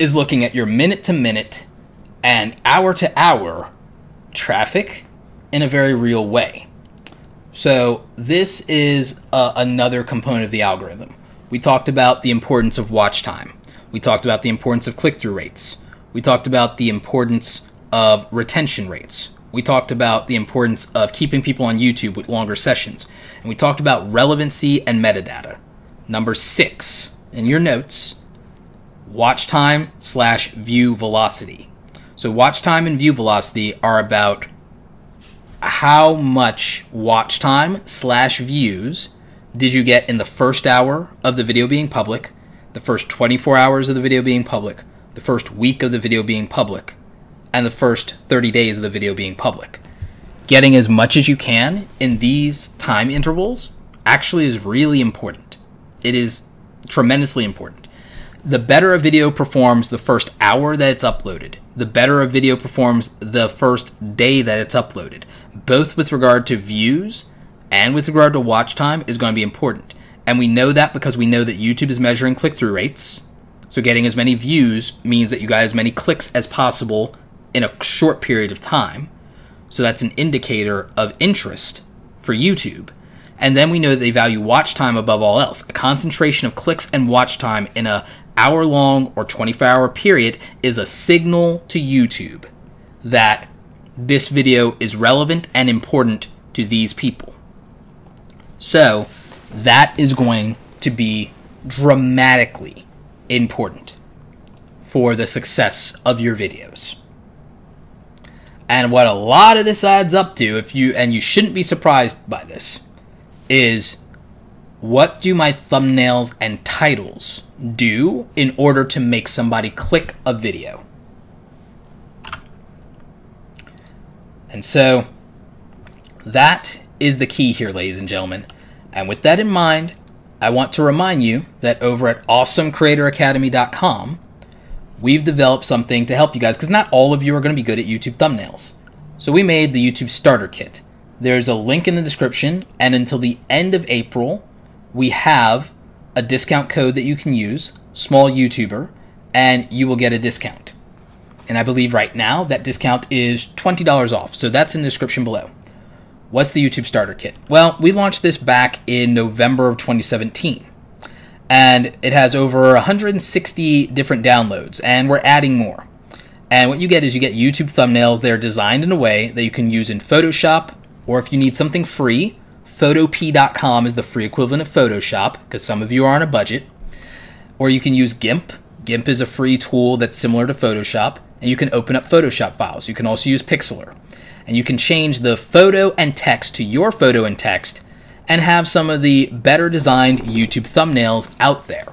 is looking at your minute-to-minute and hour-to-hour traffic in a very real way. So this is another component of the algorithm. We talked about the importance of watch time. We talked about the importance of click-through rates. We talked about the importance of retention rates. We talked about the importance of keeping people on YouTube with longer sessions. And we talked about relevancy and metadata. Number 6 in your notes, watch time / view velocity. So watch time and view velocity are about how much watch time / views did you get in the first hour of the video being public, the first 24 hours of the video being public, the first week of the video being public, and the first 30 days of the video being public. Getting as much as you can in these time intervals actually is really important. It is tremendously important. The better a video performs the first hour that it's uploaded, the better a video performs the first day that it's uploaded, both with regard to views and with regard to watch time, is going to be important. And we know that because we know that YouTube is measuring click-through rates. So getting as many views means that you got as many clicks as possible in a short period of time. So that's an indicator of interest for YouTube. And then we know that they value watch time above all else. A concentration of clicks and watch time in a hour-long or 24-hour period is a signal to YouTube that this video is relevant and important to these people. So that is going to be dramatically important for the success of your videos. And what a lot of this adds up to, and you shouldn't be surprised by this, is what do my thumbnails and titles do in order to make somebody click a video? And so that is the key here, ladies and gentlemen. And with that in mind, I want to remind you that over at awesomecreatoracademy.com, we've developed something to help you guys, because not all of you are going to be good at YouTube thumbnails. So we made the YouTube Starter Kit. There's a link in the description, and until the end of April, we have a discount code that you can use, small YouTuber, and you will get a discount. And I believe right now that discount is $20 off, so that's in the description below. What's the YouTube Starter Kit? Well, we launched this back in November of 2017, and it has over 160 different downloads, and we're adding more. And what you get is you get YouTube thumbnails. They're designed in a way that you can use in Photoshop, or if you need something free, photop.com is the free equivalent of Photoshop, because some of you are on a budget. Or you can use GIMP. GIMP is a free tool that's similar to Photoshop, and you can open up Photoshop files. You can also use Pixlr. And you can change the photo and text to your photo and text and have some of the better designed YouTube thumbnails out there.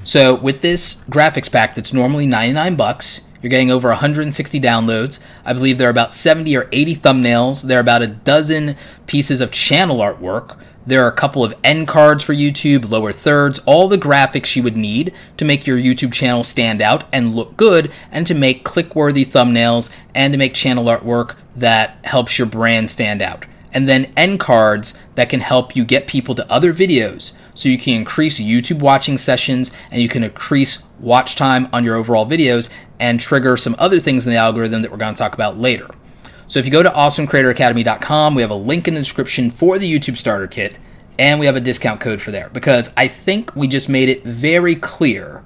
So with this graphics pack that's normally $99, you're getting over 160 downloads. I believe there are about 70 or 80 thumbnails. There are about a dozen pieces of channel artwork. There are a couple of end cards for YouTube, lower thirds, all the graphics you would need to make your YouTube channel stand out and look good, and to make click-worthy thumbnails, and to make channel artwork that helps your brand stand out. And then end cards that can help you get people to other videos, so you can increase YouTube watching sessions, and you can increase watch time on your overall videos, and trigger some other things in the algorithm that we're going to talk about later. So if you go to awesomecreatoracademy.com, we have a link in the description for the YouTube Starter Kit, and we have a discount code for there, because I think we just made it very clear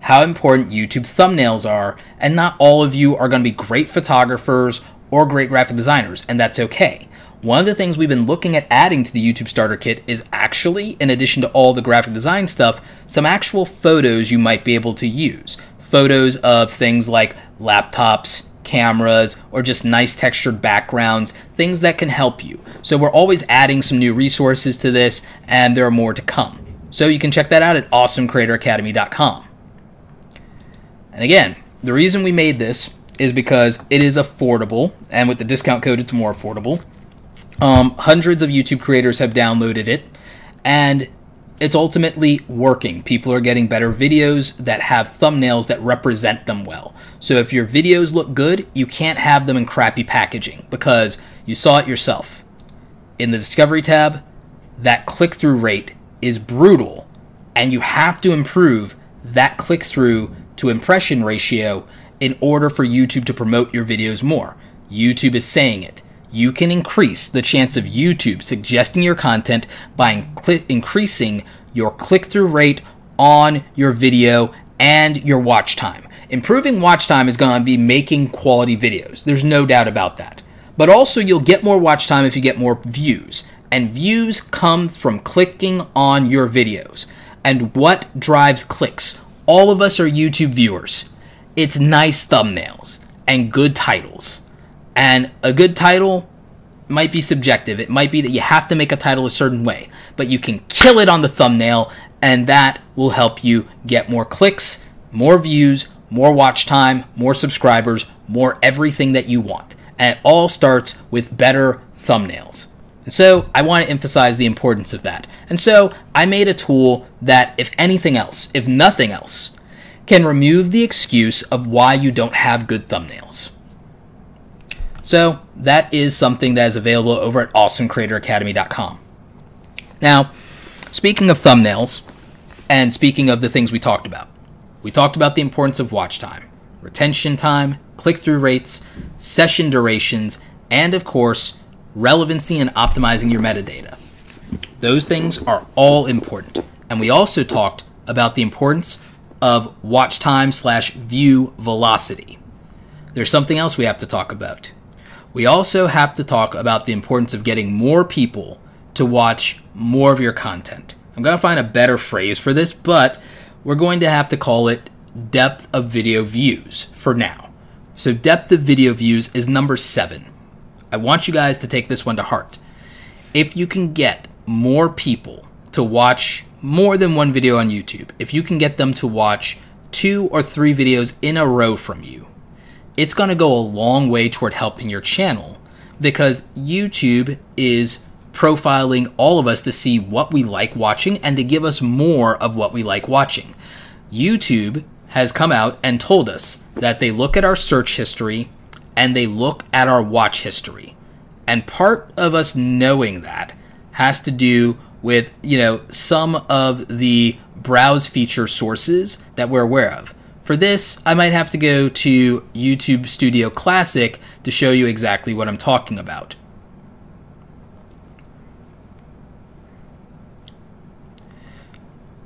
how important YouTube thumbnails are, and not all of you are going to be great photographers or great graphic designers, and that's okay. One of the things we've been looking at adding to the YouTube Starter Kit is actually, in addition to all the graphic design stuff, some actual photos you might be able to use. Photos of things like laptops, cameras, or just nice textured backgrounds, things that can help you. So we're always adding some new resources to this, and there are more to come. So you can check that out at awesomecreatoracademy.com. And again, the reason we made this is because it is affordable, and with the discount code it's more affordable. Hundreds of YouTube creators have downloaded it, and it's ultimately working. People are getting better videos that have thumbnails that represent them well. So if your videos look good, you can't have them in crappy packaging, because you saw it yourself. In the Discovery tab, that click-through rate is brutal, and you have to improve that click-through to impression ratio in order for YouTube to promote your videos more. YouTube is saying it. You can increase the chance of YouTube suggesting your content by increasing your click-through rate on your video and your watch time. Improving watch time is going to be making quality videos. There's no doubt about that. But also, you'll get more watch time if you get more views. And views come from clicking on your videos. And what drives clicks? All of us are YouTube viewers. It's nice thumbnails and good titles. And a good title might be subjective. It might be that you have to make a title a certain way, but you can kill it on the thumbnail, and that will help you get more clicks, more views, more watch time, more subscribers, more everything that you want. And it all starts with better thumbnails. And so I want to emphasize the importance of that. And so I made a tool that, if anything else, if nothing else, can remove the excuse of why you don't have good thumbnails. So that is something that is available over at awesomecreatoracademy.com. Now, speaking of thumbnails, and speaking of the things we talked about the importance of watch time, retention time, click-through rates, session durations, and of course, relevancy and optimizing your metadata. Those things are all important. And we also talked about the importance of watch time / view velocity. There's something else we have to talk about. We also have to talk about the importance of getting more people to watch more of your content. I'm going to find a better phrase for this, but we're going to have to call it depth of video views for now. So depth of video views is number 7. I want you guys to take this one to heart. If you can get more people to watch more than one video on YouTube, if you can get them to watch 2 or 3 videos in a row from you, it's going to go a long way toward helping your channel, because YouTube is profiling all of us to see what we like watching and to give us more of what we like watching. YouTube has come out and told us that they look at our search history and they look at our watch history. And part of us knowing that has to do with, some of the browse feature sources that we're aware of. For this, I might have to go to YouTube Studio Classic to show you exactly what I'm talking about.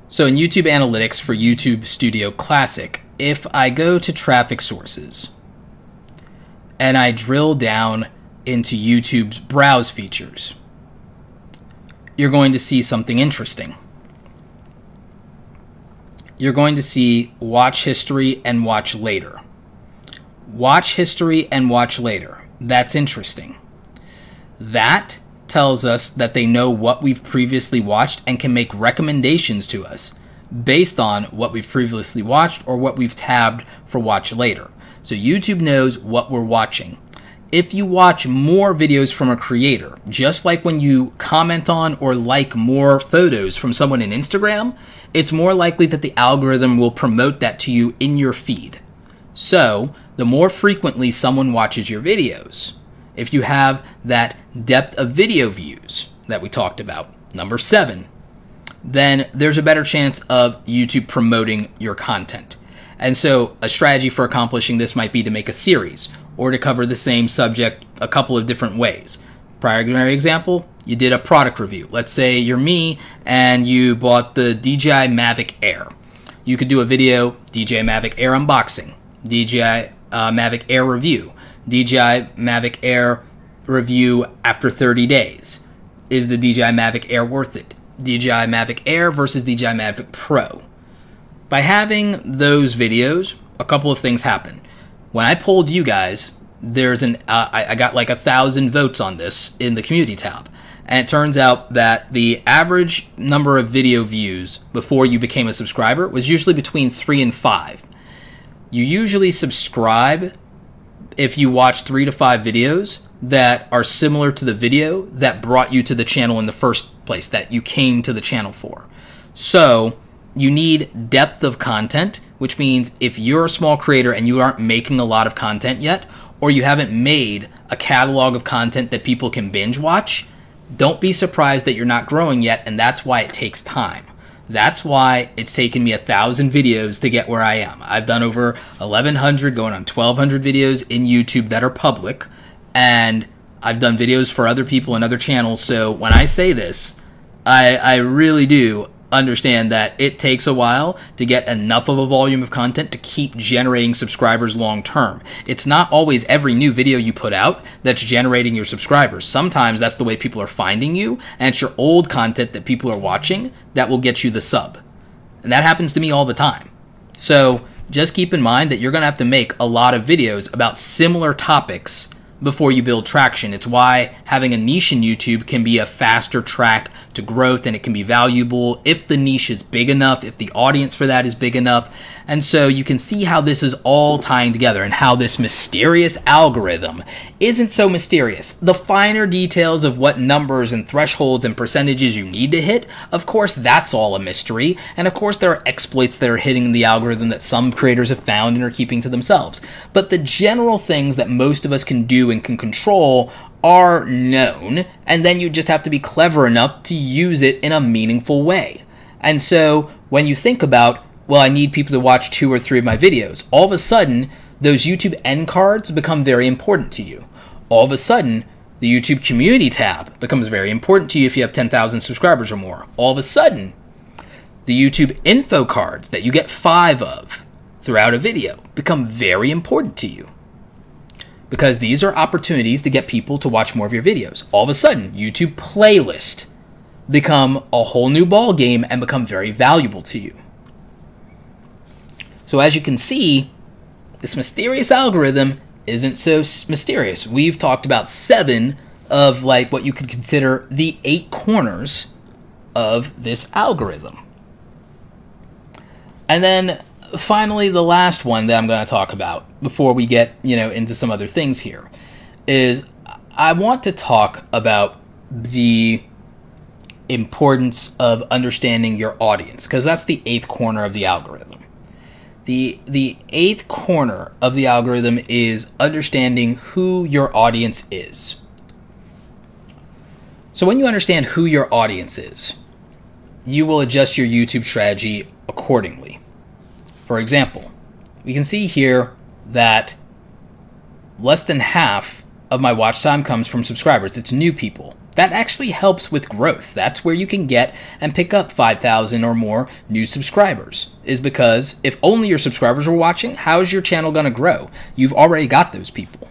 So in YouTube Analytics for YouTube Studio Classic, if I go to traffic sources and I drill down into YouTube's browse features, you're going to see something interesting. You're going to see watch history and watch later. Watch history and watch later. That's interesting. That tells us that they know what we've previously watched and can make recommendations to us based on what we've previously watched or what we've tabbed for watch later. So YouTube knows what we're watching. If you watch more videos from a creator, just like when you comment on or like more photos from someone in Instagram, it's more likely that the algorithm will promote that to you in your feed. So the more frequently someone watches your videos, if you have that depth of video views that we talked about, number 7, then there's a better chance of YouTube promoting your content. And so a strategy for accomplishing this might be to make a series or to cover the same subject a couple of different ways. Primary example, you did a product review. Let's say you're me and you bought the DJI Mavic Air. You could do a video, DJI Mavic Air unboxing, DJI Mavic Air review, DJI Mavic Air review after 30 days. Is the DJI Mavic Air worth it? DJI Mavic Air versus DJI Mavic Pro. By having those videos, a couple of things happen. When I polled you guys, I got like 1,000 votes on this in the community tab. And it turns out that the average number of video views before you became a subscriber was usually between 3 and 5. You usually subscribe if you watch 3 to 5 videos that are similar to the video that brought you to the channel in the first place, that you came to the channel for. So you need depth of content, which means if you're a small creator and you aren't making a lot of content yet, or you haven't made a catalog of content that people can binge watch, don't be surprised that you're not growing yet, and that's why it takes time. That's why it's taken me 1,000 videos to get where I am. I've done over 1,100, going on 1,200 videos in YouTube that are public, and I've done videos for other people and other channels. So when I say this, I really do understand that it takes a while to get enough of a volume of content to keep generating subscribers long term. It's not always every new video you put out that's generating your subscribers. Sometimes that's the way people are finding you, and it's your old content that people are watching that will get you the sub. And that happens to me all the time. So just keep in mind that you're going to have to make a lot of videos about similar topics before you build traction. It's why having a niche in YouTube can be a faster track to growth, and it can be valuable if the niche is big enough, if the audience for that is big enough. And so you can see how this is all tying together and how this mysterious algorithm isn't so mysterious. The finer details of what numbers and thresholds and percentages you need to hit, of course, that's all a mystery. And of course, there are exploits that are hitting the algorithm that some creators have found and are keeping to themselves. But the general things that most of us can do and can control are known, and then you just have to be clever enough to use it in a meaningful way. And so when you think about, well, I need people to watch 2 or 3 of my videos, all of a sudden, those YouTube end cards become very important to you. All of a sudden, The YouTube Community tab becomes very important to you if you have 10,000 subscribers or more. All of a sudden, the YouTube info cards that you get 5 of throughout a video become very important to you, because these are opportunities to get people to watch more of your videos. All of a sudden, YouTube playlist become a whole new ball game and become very valuable to you. So as you can see, this mysterious algorithm isn't so mysterious. We've talked about 7 of like what you could consider the 8 corners of this algorithm. And then finally, the last one that I'm going to talk about before we get, into some other things here is I want to talk about the importance of understanding your audience, because that's the 8th corner of the algorithm. The 8th corner of the algorithm is understanding who your audience is. So when you understand who your audience is, you will adjust your YouTube strategy accordingly. For example, we can see here that less than half of my watch time comes from subscribers. It's new people. That actually helps with growth. That's where you can get and pick up 5,000 or more new subscribers, is because if only your subscribers were watching, how is your channel going to grow? You've already got those people.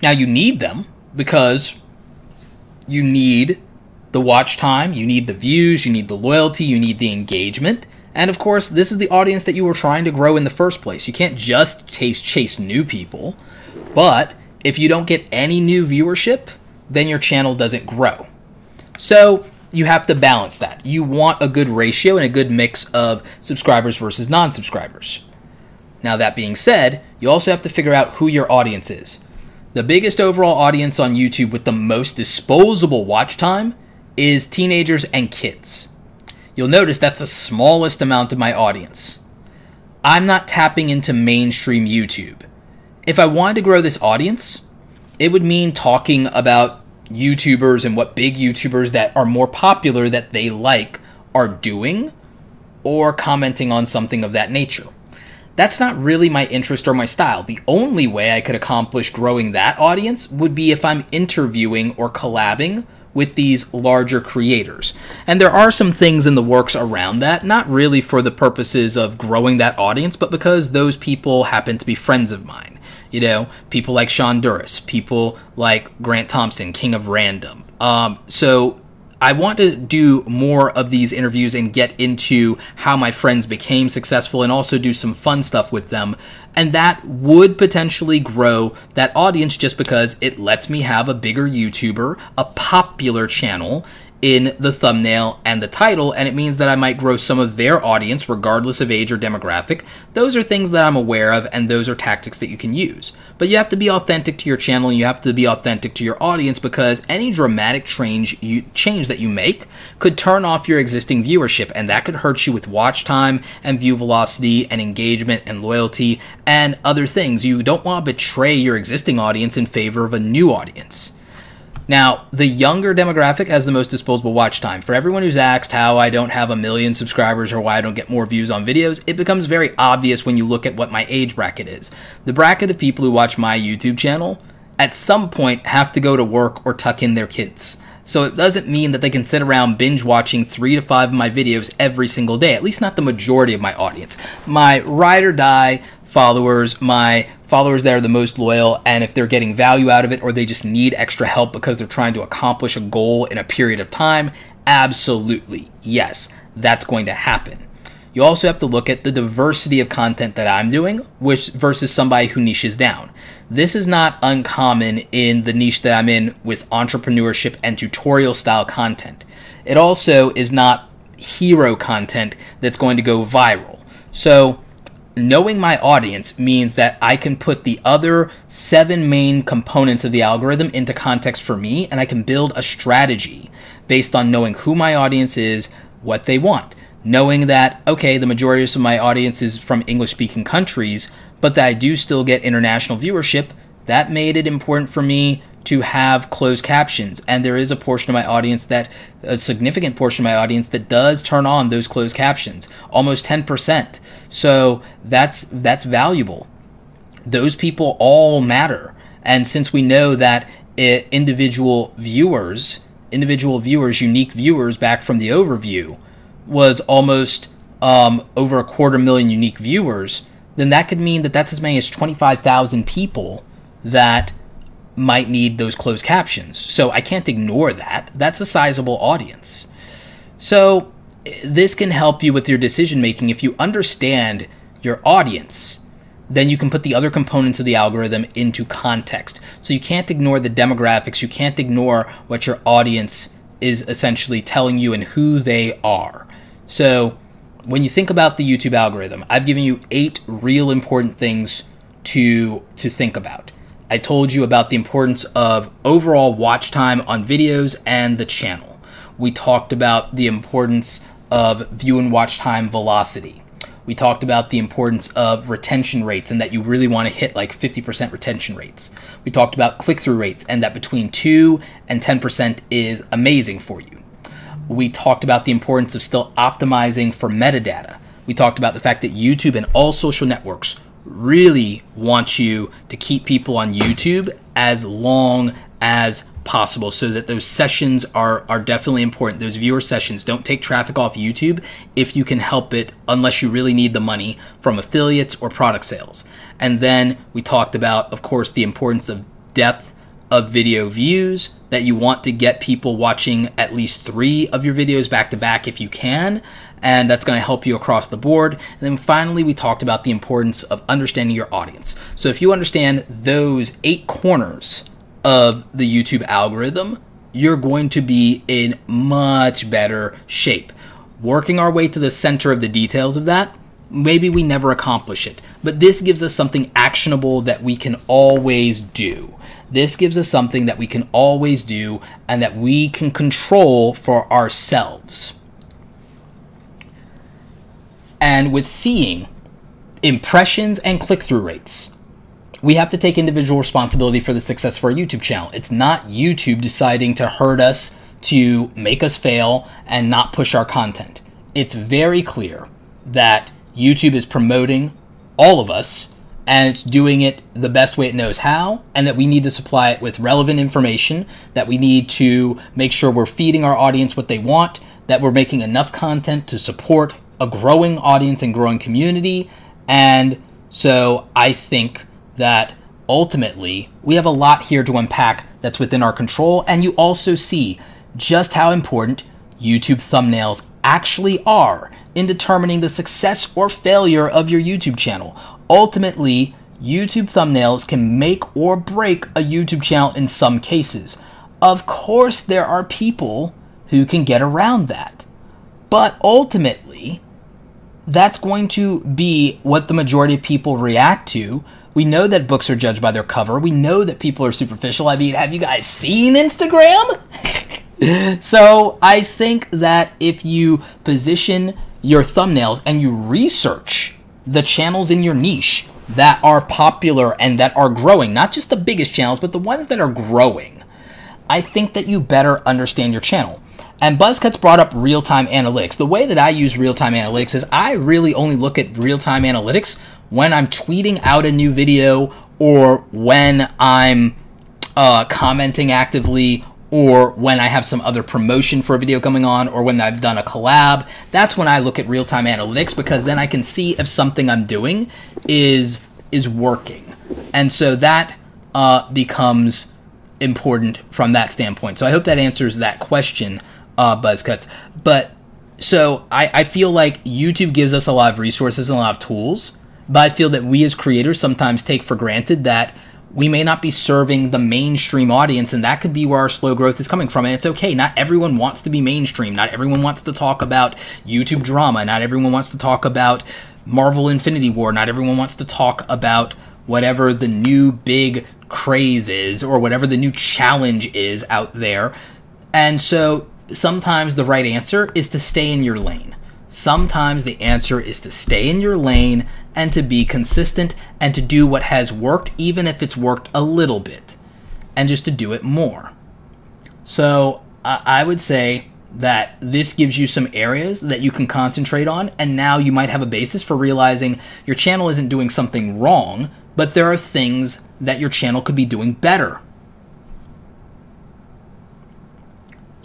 Now you need them because you need the watch time, you need the views, you need the loyalty, you need the engagement. And of course, this is the audience that you were trying to grow in the first place. You can't just chase new people. But if you don't get any new viewership, then your channel doesn't grow. So you have to balance that. You want a good ratio and a good mix of subscribers versus non-subscribers. Now that being said, you also have to figure out who your audience is. The biggest overall audience on YouTube with the most disposable watch time is teenagers and kids. You'll notice that's the smallest amount of my audience. I'm not tapping into mainstream YouTube. If I wanted to grow this audience, it would mean talking about YouTubers and what big YouTubers that are more popular that they like are doing, or commenting on something of that nature. That's not really my interest or my style. The only way I could accomplish growing that audience would be if I'm interviewing or collabing with these larger creators. And there are some things in the works around that, not really for the purposes of growing that audience, but because those people happen to be friends of mine. People like Sean Duras, people like Grant Thompson, King of Random. So I want to do more of these interviews and get into how my friends became successful and also do some fun stuff with them. And that would potentially grow that audience just because it lets me have a bigger YouTuber, a popular channel in the thumbnail and the title, and it means that I might grow some of their audience regardless of age or demographic. Those are things that I'm aware of, and those are tactics that you can use. But you have to be authentic to your channel, and you have to be authentic to your audience, because any dramatic change that you make could turn off your existing viewership, and that could hurt you with watch time and view velocity and engagement and loyalty and other things. You don't want to betray your existing audience in favor of a new audience. Now, the younger demographic has the most disposable watch time. For everyone who's asked how I don't have 1 million subscribers or why I don't get more views on videos, it becomes very obvious when you look at what my age bracket is. The bracket of people who watch my YouTube channel at some point have to go to work or tuck in their kids. So it doesn't mean that they can sit around binge watching 3 to 5 of my videos every single day, at least not the majority of my audience. My ride or die followers, my followers that are the most loyal, and if they're getting value out of it or they just need extra help because they're trying to accomplish a goal in a period of time, absolutely, yes, that's going to happen. You also have to look at the diversity of content that I'm doing versus somebody who niches down. This is not uncommon in the niche that I'm in with entrepreneurship and tutorial style content. It also is not hero content that's going to go viral. So knowing my audience means that I can put the other 7 main components of the algorithm into context for me, and I can build a strategy based on knowing who my audience is, what they want. Knowing that, okay, the majority of my audience is from English-speaking countries, but that I do still get international viewership, that made it important for me to have closed captions. And there is a portion of my audience a significant portion of my audience that does turn on those closed captions, almost 10%. So that's valuable. Those people all matter. And since we know that individual viewers, unique viewers back from the overview was almost over 250,000 unique viewers, then that could mean that that's as many as 25,000 people that might need those closed captions. So I can't ignore that. That's a sizable audience. So this can help you with your decision making. If you understand your audience, then you can put the other components of the algorithm into context. So you can't ignore the demographics. You can't ignore what your audience is essentially telling you and who they are. So when you think about the YouTube algorithm, I've given you 8 real important things to think about. I told you about the importance of overall watch time on videos and the channel. We talked about the importance of view and watch time velocity. We talked about the importance of retention rates and that you really want to hit like 50% retention rates. We talked about click-through rates and that between 2 and 10% is amazing for you. We talked about the importance of still optimizing for metadata. We talked about the fact that YouTube and all social networks really want you to keep people on YouTube as long as possible so that those sessions are definitely important. Those viewer sessions, don't take traffic off YouTube if you can help it, unless you really need the money from affiliates or product sales. And then we talked about, of course, the importance of depth of video views, that you want to get people watching at least 3 of your videos back to back if you can, and that's going to help you across the board. And then finally, we talked about the importance of understanding your audience. So if you understand those 8 corners of the YouTube algorithm, you're going to be in much better shape. Working our way to the center of the details of that, maybe we never accomplish it, but this gives us something actionable that we can always do. This gives us something that we can always do and that we can control for ourselves. And with seeing impressions and click-through rates, we have to take individual responsibility for the success of our YouTube channel. It's not YouTube deciding to hurt us, to make us fail, and not push our content. It's very clear that YouTube is promoting all of us, and it's doing it the best way it knows how, and that we need to supply it with relevant information, that we need to make sure we're feeding our audience what they want, that we're making enough content to support a growing audience and growing community. And so I think that ultimately we have a lot here to unpack that's within our control, and you also see just how important YouTube thumbnails actually are in determining the success or failure of your YouTube channel. Ultimately, YouTube thumbnails can make or break a YouTube channel in some cases. Of course, there are people who can get around that, but ultimately, that's going to be what the majority of people react to. We know that books are judged by their cover. We know that people are superficial. I mean, have you guys seen Instagram? So I think that if you position your thumbnails and you research the channels in your niche that are popular and that are growing, not just the biggest channels, but the ones that are growing, I think that you better understand your channel. And Buzzcut's brought up real-time analytics. The way that I use real-time analytics is I really only look at real-time analytics when I'm tweeting out a new video, or when I'm commenting actively, or when I have some other promotion for a video coming on, or when I've done a collab. That's when I look at real-time analytics, because then I can see if something I'm doing is working. And so that becomes important from that standpoint. So I hope that answers that question, Buzzcuts. But so I feel like YouTube gives us a lot of resources and a lot of tools, but I feel that we as creators sometimes take for granted that we may not be serving the mainstream audience, and that could be where our slow growth is coming from. And it's okay. Not everyone wants to be mainstream. Not everyone wants to talk about YouTube drama. Not everyone wants to talk about Marvel Infinity War. Not everyone wants to talk about whatever the new big craze is, or whatever the new challenge is out there. And so sometimes the right answer is to stay in your lane. Sometimes the answer is to stay in your lane and to be consistent and to do what has worked, even if it's worked a little bit, and just to do it more. So I would say that this gives you some areas that you can concentrate on, and now you might have a basis for realizing your channel isn't doing something wrong, but there are things that your channel could be doing better.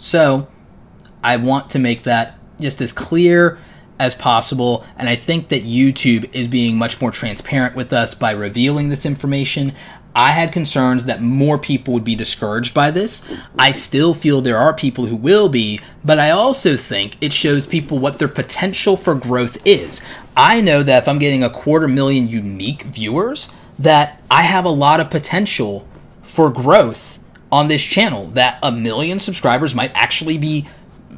So I want to make that just as clear as possible, and I think that YouTube is being much more transparent with us by revealing this information. I had concerns that more people would be discouraged by this. I still feel there are people who will be, but I also think it shows people what their potential for growth is. I know that if I'm getting 250,000 unique viewers, that I have a lot of potential for growth on this channel, that 1 million subscribers might actually be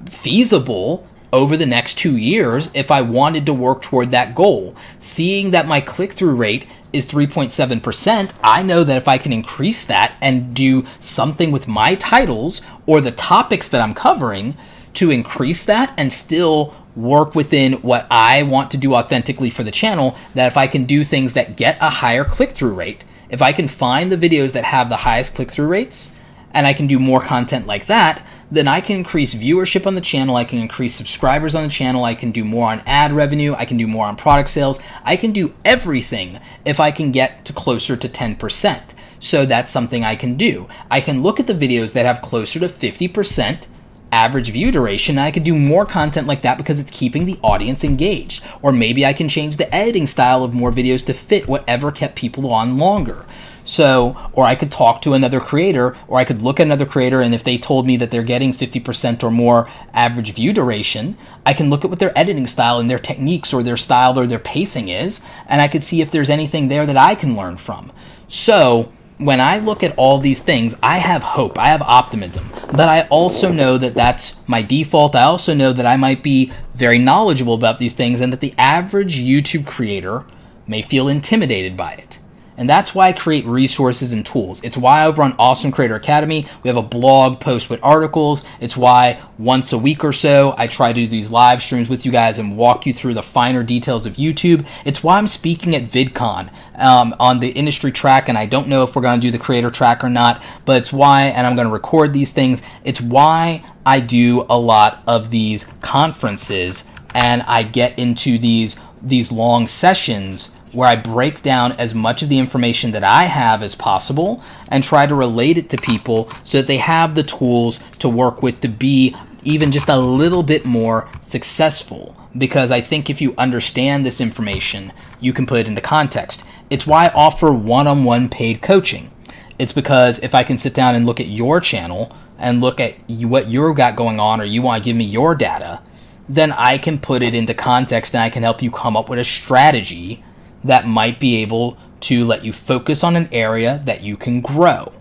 feasible over the next 2 years if I wanted to work toward that goal. Seeing that my click-through rate is 3.7%, I know that if I can increase that and do something with my titles or the topics that I'm covering to increase that and still work within what I want to do authentically for the channel, that if I can do things that get a higher click-through rate, if I can find the videos that have the highest click-through rates, and I can do more content like that, then I can increase viewership on the channel, I can increase subscribers on the channel, I can do more on ad revenue, I can do more on product sales, I can do everything if I can get to closer to 10%. So that's something I can do. I can look at the videos that have closer to 50% average view duration, and I can do more content like that because it's keeping the audience engaged. Or maybe I can change the editing style of more videos to fit whatever kept people on longer. So, or I could talk to another creator, or I could look at another creator, and if they told me that they're getting 50% or more average view duration, I can look at what their editing style and their techniques or their style or their pacing is, and I could see if there's anything there that I can learn from. So when I look at all these things, I have hope, I have optimism, but I also know that that's my default. I also know that I might be very knowledgeable about these things and that the average YouTube creator may feel intimidated by it. And that's why I create resources and tools. It's why over on Awesome Creator Academy, we have a blog post with articles. It's why once a week or so, I try to do these live streams with you guys and walk you through the finer details of YouTube. It's why I'm speaking at VidCon on the industry track, and I don't know if we're going to do the creator track or not, but it's why, and I'm going to record these things, it's why I do a lot of these conferences and I get into these long sessions where I break down as much of the information that I have as possible and try to relate it to people so that they have the tools to work with to be even just a little bit more successful. Because I think if you understand this information, you can put it into context. It's why I offer one-on-one paid coaching. It's because if I can sit down and look at your channel and look at what you've got going on, or you want to give me your data, then I can put it into context and I can help you come up with a strategy that might be able to let you focus on an area that you can grow.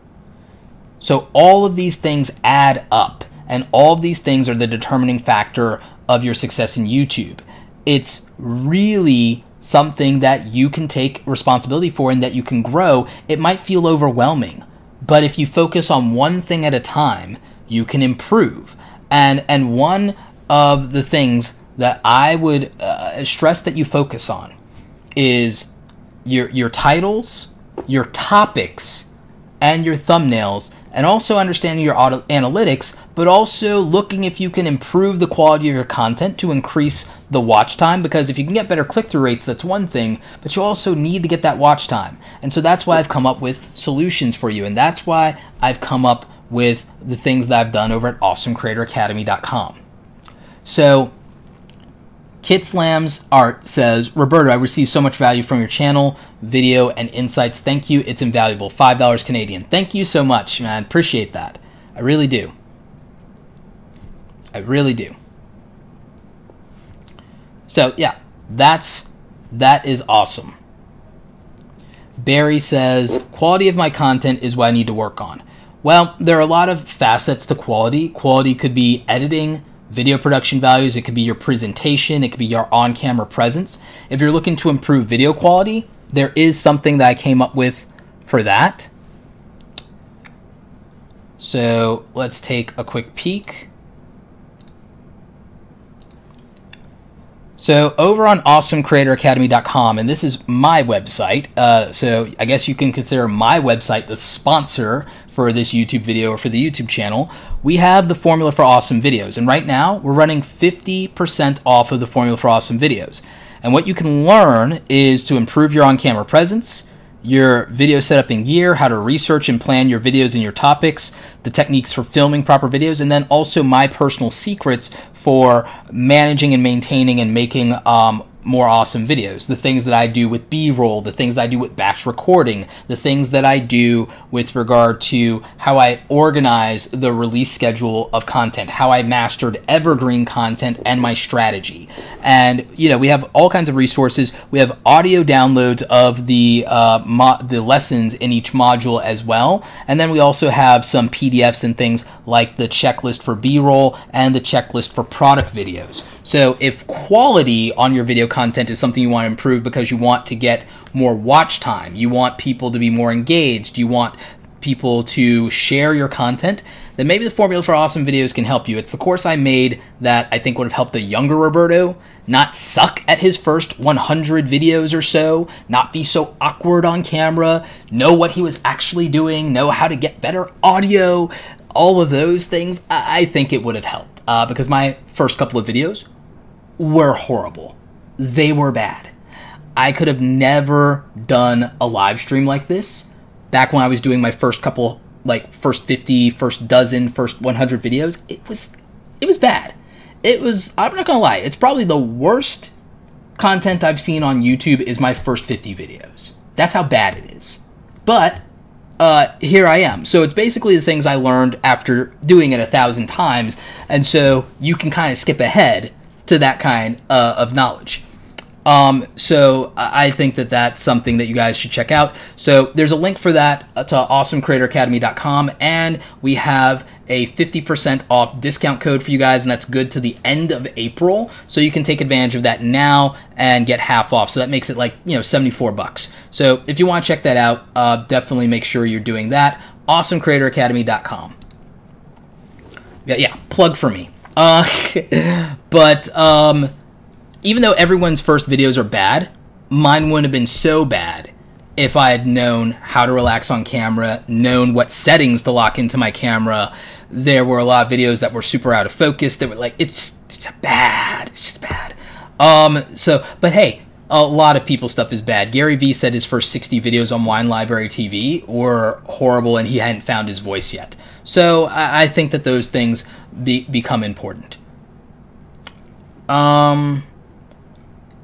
So all of these things add up, and all of these things are the determining factor of your success in YouTube. It's really something that you can take responsibility for and that you can grow. It might feel overwhelming, but if you focus on one thing at a time, you can improve. And one of the things that I would stress that you focus on is your titles, your topics, and your thumbnails, and also understanding your analytics, but also looking if you can improve the quality of your content to increase the watch time, because if you can get better click-through rates, that's one thing, but you also need to get that watch time. And so that's why I've come up with solutions for you, and that's why I've come up with the things that I've done over at awesomecreatoracademy.com. So Kit Slams Art says, Roberto, I received so much value from your channel, video, and insights. Thank you. It's invaluable. $5 Canadian. Thank you so much, man. Appreciate that. I really do. I really do. So, yeah, that is awesome. Barry says, quality of my content is what I need to work on. Well, there are a lot of facets to quality. Quality could be editing, video production values, it could be your presentation, it could be your on-camera presence. If you're looking to improve video quality, there is something that I came up with for that. So let's take a quick peek. So over on awesomecreatoracademy.com, and this is my website, so I guess you can consider my website the sponsor for this YouTube video or for the YouTube channel. We have the formula for awesome videos, and right now we're running 50% off of the formula for awesome videos. And what you can learn is to improve your on-camera presence, your video setup and gear, how to research and plan your videos and your topics, the techniques for filming proper videos, and then also my personal secrets for managing and maintaining and making more awesome videos. The things that I do with B-roll, the things that I do with batch recording, the things that I do with regard to how I organize the release schedule of content, how I mastered evergreen content, and my strategy. And you know, we have all kinds of resources. We have audio downloads of the lessons in each module as well. And then we also have some PDFs and things like the checklist for B-roll and the checklist for product videos. So if quality on your video content is something you want to improve because you want to get more watch time, you want people to be more engaged, you want people to share your content, then maybe the Formula for Awesome Videos can help you. It's the course I made that I think would have helped a younger Roberto not suck at his first 100 videos or so, not be so awkward on camera, know what he was actually doing, know how to get better audio, all of those things. I think it would have helped because my first couple of videos were horrible. They were bad. I could have never done a live stream like this back when I was doing my first couple, like first 50, first dozen, first 100 videos. It was bad. It was, I'm not gonna lie, it's probably the worst content I've seen on YouTube is my first 50 videos. That's how bad it is. But here I am. So it's basically the things I learned after doing it 1,000 times, and so you can kind of skip ahead to that kind of knowledge. So I think that that's something that you guys should check out. So there's a link for that to awesomecreatoracademy.com, and we have a 50% off discount code for you guys, and that's good to the end of April. So you can take advantage of that now and get half off. So that makes it like, you know, 74 bucks. So if you want to check that out, definitely make sure you're doing that. awesomecreatoracademy.com. Yeah, plug for me. But even though everyone's first videos are bad, mine wouldn't have been so bad if I had known how to relax on camera, known what settings to lock into my camera. There were a lot of videos that were super out of focus that were like, it's just bad. It's just bad. But hey, a lot of people's stuff is bad. Gary Vee said his first 60 videos on Wine Library TV were horrible and he hadn't found his voice yet. So I think that those things become important.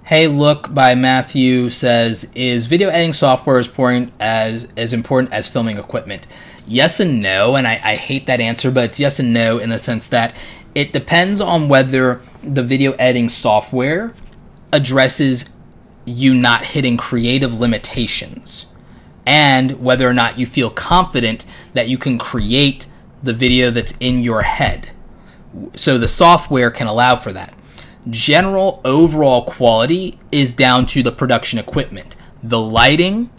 Hey Look by Matthew says, is video editing software as important as filming equipment? Yes and no, and I hate that answer, but it's yes and no in the sense that it depends on whether the video editing software addresses you not hitting creative limitations and whether or not you feel confident that you can create the video that's in your head. So the software can allow for that. General overall quality is down to the production equipment, the lighting,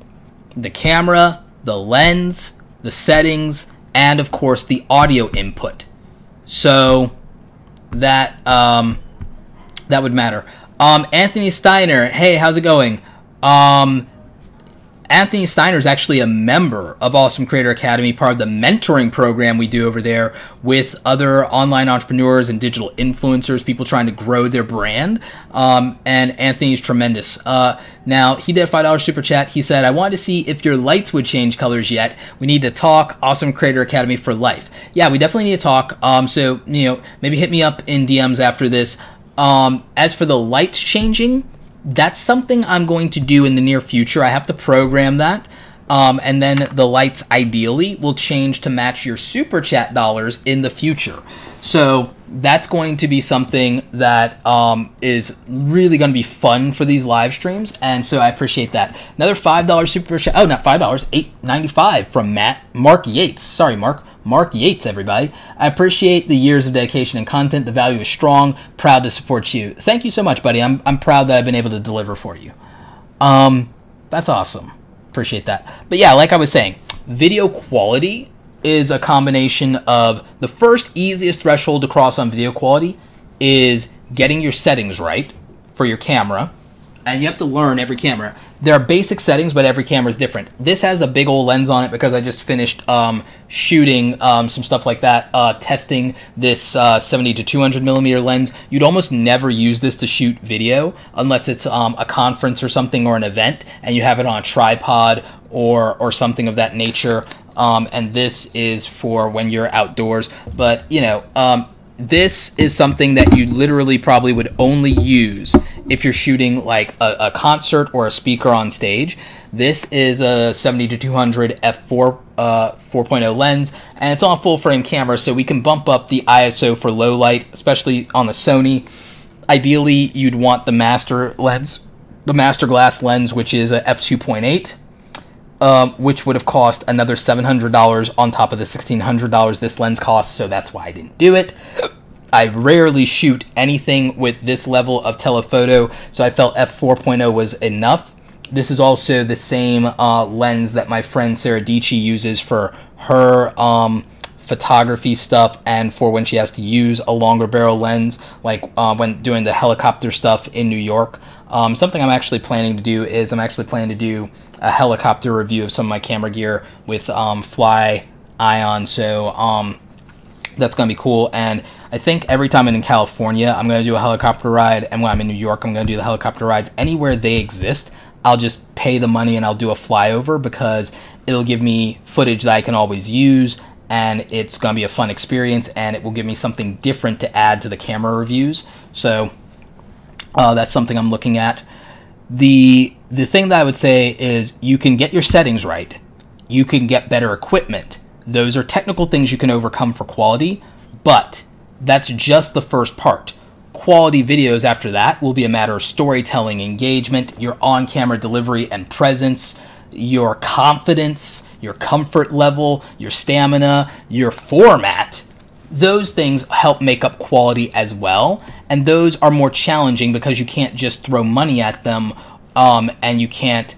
the camera, the lens, the settings, and of course the audio input. So that that would matter. Anthony Steiner, hey, how's it going? Anthony Steiner is actually a member of Awesome Creator Academy, part of the mentoring program we do over there with other online entrepreneurs and digital influencers, people trying to grow their brand. And Anthony's tremendous. Now, he did a $5 super chat. He said, I wanted to see if your lights would change colors yet. We need to talk. Awesome Creator Academy for life. Yeah, we definitely need to talk. So, you know, maybe hit me up in DMs after this. As for the lights changing, that's something I'm going to do in the near future. I have to program that. And then the lights ideally will change to match your super chat dollars in the future. So that's going to be something that is really going to be fun for these live streams. And so I appreciate that. Another $5 super chat. Oh, not $5, $8.95 from Mark Yates. Sorry, Mark Yates, everybody. I appreciate the years of dedication and content. The value is strong. Proud to support you. Thank you so much, buddy. I'm proud that I've been able to deliver for you. That's awesome. Appreciate that. But yeah, like I was saying, video quality is a combination of the first easiest threshold to cross on video quality is getting your settings right for your camera. And you have to learn every camera. there are basic settings, but every camera is different. This has a big old lens on it because I just finished shooting some stuff like that, testing this 70 to 200 millimeter lens. You'd almost never use this to shoot video unless it's a conference or something or an event, and you have it on a tripod or something of that nature. And this is for when you're outdoors. But, you know, this is something that you literally probably would only use if you're shooting like a concert or a speaker on stage. This is a 70 to 200 f4 4.0 lens, and it's on a full frame camera, so we can bump up the ISO for low light, especially on the Sony. Ideally, you'd want the master lens, the master glass lens, which is a f2.8, which would have cost another $700 on top of the $1,600 this lens costs, so that's why I didn't do it. I rarely shoot anything with this level of telephoto, so I felt f4.0 was enough. This is also the same lens that my friend Sarah Dici uses for her photography stuff and for when she has to use a longer barrel lens, like when doing the helicopter stuff in New York. Something I'm actually planning to do is I'm actually planning to do a helicopter review of some of my camera gear with Fly Ion, so that's going to be cool. And I think every time I'm in California, I'm going to do a helicopter ride, and when I'm in New York, I'm going to do the helicopter rides. Anywhere they exist, I'll just pay the money and I'll do a flyover because it'll give me footage that I can always use, and it's going to be a fun experience, and it will give me something different to add to the camera reviews. So that's something I'm looking at. The thing that I would say is you can get your settings right. You can get better equipment. Those are technical things you can overcome for quality, but that's just the first part. Quality videos after that will be a matter of storytelling, engagement, your on-camera delivery and presence, your confidence, your comfort level, your stamina, your format. Those things help make up quality as well, and those are more challenging because you can't just throw money at them, and you can't,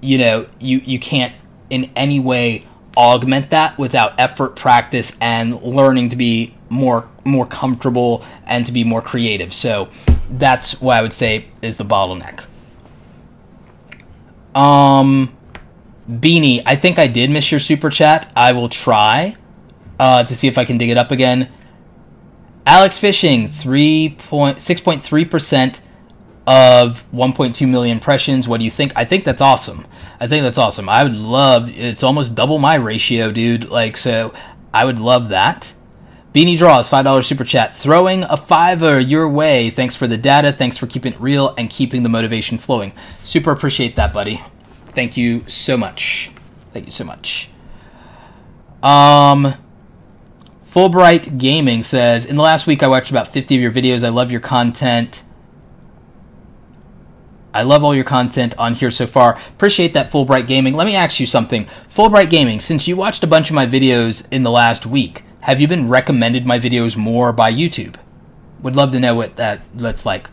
you can't in any way augment that without effort, practice, and learning to be more comfortable and to be more creative. So that's what I would say is the bottleneck. Beanie, I think I did miss your super chat. I will try to see if I can dig it up again. Alex Fishing, 6.3% of 1.2 million impressions. What do you think? I think that's awesome. I think that's awesome. I would love, it's almost double my ratio, dude. Like, so I would love that. Beanie Draws, $5 super chat. Throwing a $5 your way. Thanks for the data. Thanks for keeping it real and keeping the motivation flowing. Super appreciate that, buddy. Thank you so much. Thank you so much. Fulbright Gaming says, in the last week I watched about 50 of your videos. I love your content. I love all your content on here so far. Appreciate that, Fulbright Gaming. Let me ask you something. Fulbright Gaming, since you watched a bunch of my videos in the last week, have you been recommended my videos more by YouTube? Would love to know what that's like.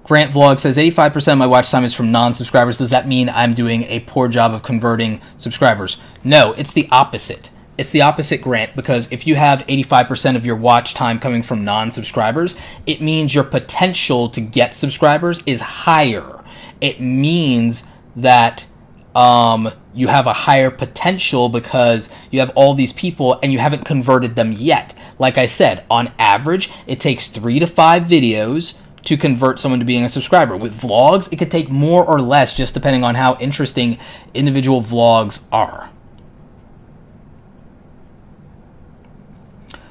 Grant Vlog says, 85% of my watch time is from non-subscribers. Does that mean I'm doing a poor job of converting subscribers? No, it's the opposite. It's the opposite, Grant, because if you have 85% of your watch time coming from non-subscribers, it means your potential to get subscribers is higher. It means that you have a higher potential because you have all these people and you haven't converted them yet. Like I said, on average, it takes 3 to 5 videos to convert someone to being a subscriber. With vlogs, it could take more or less, just depending on how interesting individual vlogs are.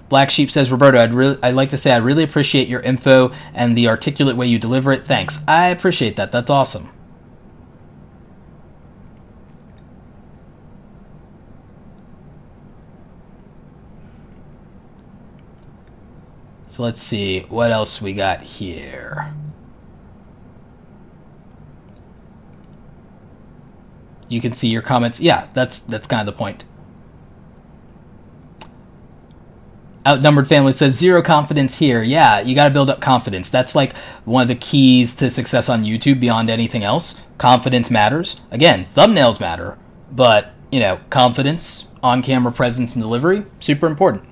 Black Sheep says, Roberto, I'd like to say I really appreciate your info and the articulate way you deliver it. Thanks. I appreciate that. That's awesome. So let's see what else we got here. You can see your comments. Yeah, that's kind of the point. Outnumbered Family says, zero confidence here. Yeah, you got to build up confidence. That's like one of the keys to success on YouTube beyond anything else. Confidence matters. Again, thumbnails matter, but, you know, confidence, on-camera presence, and delivery, super important.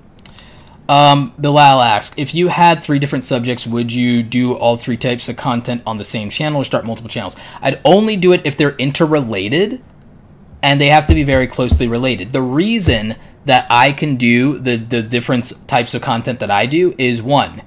Bilal asks, if you had 3 different subjects, would you do all 3 types of content on the same channel or start multiple channels? I'd only do it if they're interrelated, and they have to be very closely related. The reason that I can do the different types of content that I do is, 1,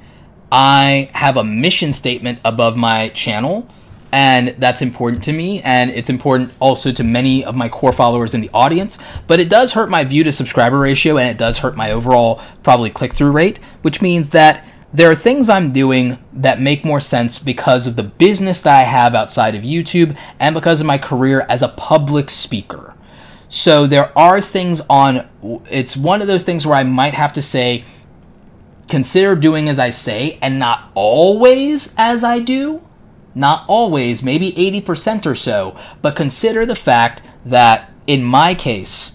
I have a mission statement above my channel, and that's important to me, and it's important also to many of my core followers in the audience, but it does hurt my view to subscriber ratio, and it does hurt my overall probably click-through rate, which means that there are things I'm doing that make more sense because of the business that I have outside of YouTube and because of my career as a public speaker. So there are things it's one of those things where I might have to say, consider doing as I say and not always as I do. Not always, maybe 80% or so, but consider the fact that in my case,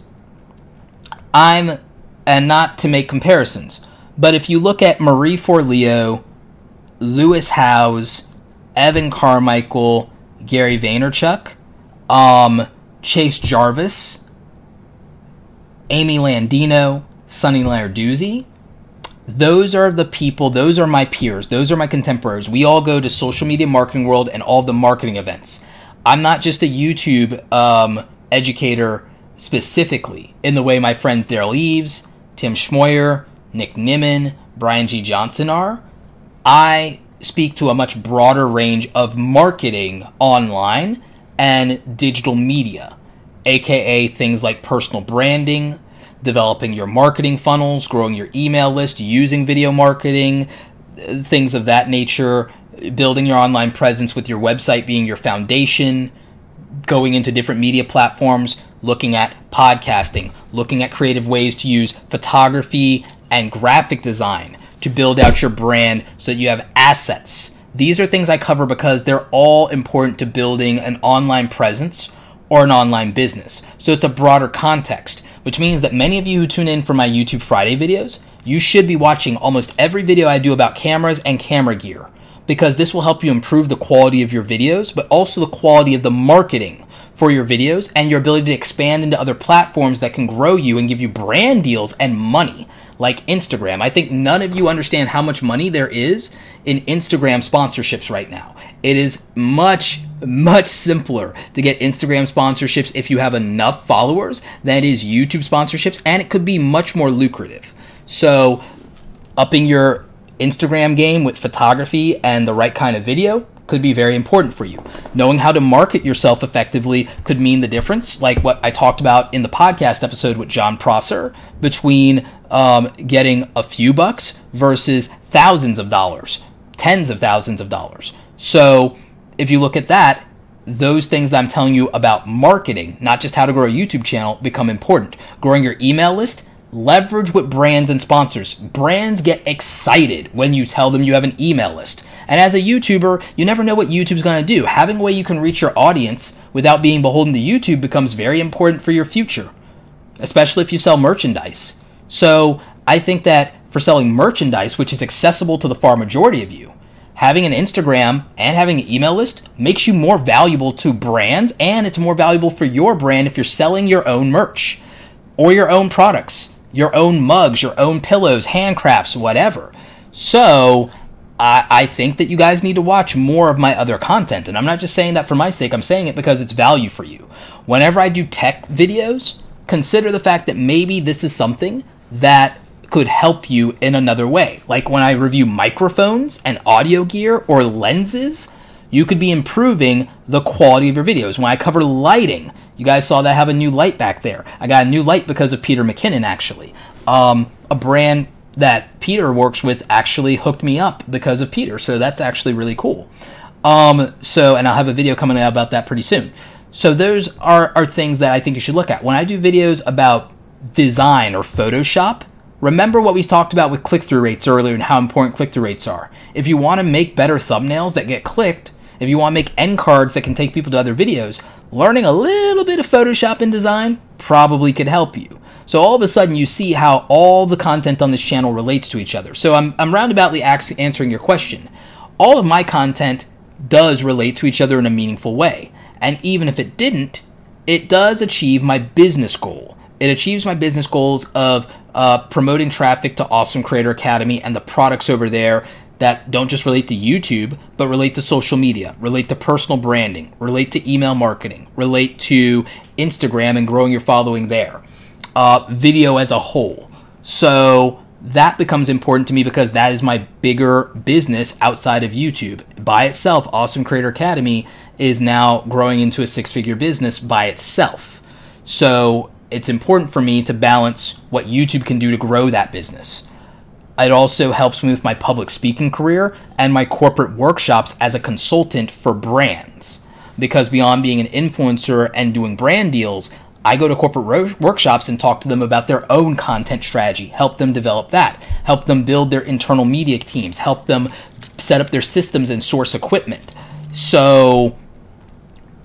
and not to make comparisons, but if you look at Marie Forleo, Lewis Howes, Evan Carmichael, Gary Vaynerchuk, Chase Jarvis, Amy Landino, Sonny Larduzzi, those are the people, those are my peers, those are my contemporaries. We all go to social media marketing world and all the marketing events. I'm not just a YouTube educator specifically in the way my friends Daryl Eves, Tim Schmoyer, Nick Nimmin, Brian G. Johnson are. I speak to a much broader range of marketing online and digital media, aka things like personal branding, developing your marketing funnels, growing your email list, using video marketing, things of that nature, building your online presence with your website being your foundation, going into different media platforms, looking at podcasting, looking at creative ways to use photography and graphic design to build out your brand so that you have assets. These are things I cover because they're all important to building an online presence or an online business. So it's a broader context, which means that many of you who tune in for my YouTube Friday videos, you should be watching almost every video I do about cameras and camera gear, because this will help you improve the quality of your videos, but also the quality of the marketing for your videos and your ability to expand into other platforms that can grow you and give you brand deals and money, like Instagram. I think none of you understand how much money there is in Instagram sponsorships right now. It is much simpler to get Instagram sponsorships if you have enough followers than it is YouTube sponsorships, and it could be much more lucrative. So upping your Instagram game with photography and the right kind of video could be very important for you. Knowing how to market yourself effectively could mean the difference, like what I talked about in the podcast episode with John Prosser, between getting a few bucks versus thousands of dollars, tens of thousands of dollars. So if you look at that, those things that I'm telling you about marketing, not just how to grow a YouTube channel, become important. Growing your email list, leverage with brands and sponsors. Brands get excited when you tell them you have an email list. And as a YouTuber, you never know what YouTube's going to do. Having a way you can reach your audience without being beholden to YouTube becomes very important for your future, especially if you sell merchandise. So I think that for selling merchandise, which is accessible to the far majority of you, having an Instagram and having an email list makes you more valuable to brands, and it's more valuable for your brand if you're selling your own merch or your own products, your own mugs, your own pillows, handcrafts, whatever. So I think that you guys need to watch more of my other content. And I'm not just saying that for my sake, I'm saying it because it's value for you. Whenever I do tech videos, consider the fact that maybe this is something that could help you in another way. Like when I review microphones and audio gear or lenses, you could be improving the quality of your videos. When I cover lighting, you guys saw that I have a new light back there. I got a new light because of Peter McKinnon, actually. A brand that Peter works with actually hooked me up because of Peter, so that's actually really cool. And I'll have a video coming out about that pretty soon. So those are things that I think you should look at. When I do videos about design or Photoshop, remember what we talked about with click-through rates earlier and how important click-through rates are. If you want to make better thumbnails that get clicked, if you want to make end cards that can take people to other videos, learning a little bit of Photoshop and design probably could help you. So all of a sudden you see how all the content on this channel relates to each other. So I'm roundaboutly answering your question. All of my content does relate to each other in a meaningful way. And even if it didn't, it does achieve my business goal. It achieves my business goals of promoting traffic to Awesome Creator Academy and the products over there that don't just relate to YouTube, but relate to social media, relate to personal branding, relate to email marketing, relate to Instagram and growing your following there, video as a whole. So that becomes important to me because that is my bigger business outside of YouTube. By itself, Awesome Creator Academy is now growing into a six-figure business by itself. So it's important for me to balance what YouTube can do to grow that business. It also helps me with my public speaking career and my corporate workshops as a consultant for brands. Because beyond being an influencer and doing brand deals, I go to corporate workshops and talk to them about their own content strategy, help them develop that, help them build their internal media teams, help them set up their systems and source equipment. So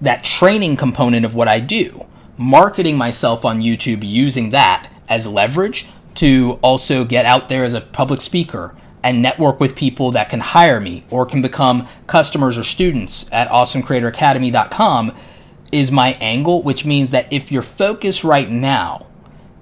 that training component of what I do, marketing myself on YouTube using that as leverage to also get out there as a public speaker and network with people that can hire me or can become customers or students at awesomecreatoracademy.com is my angle, which means that if your focus right now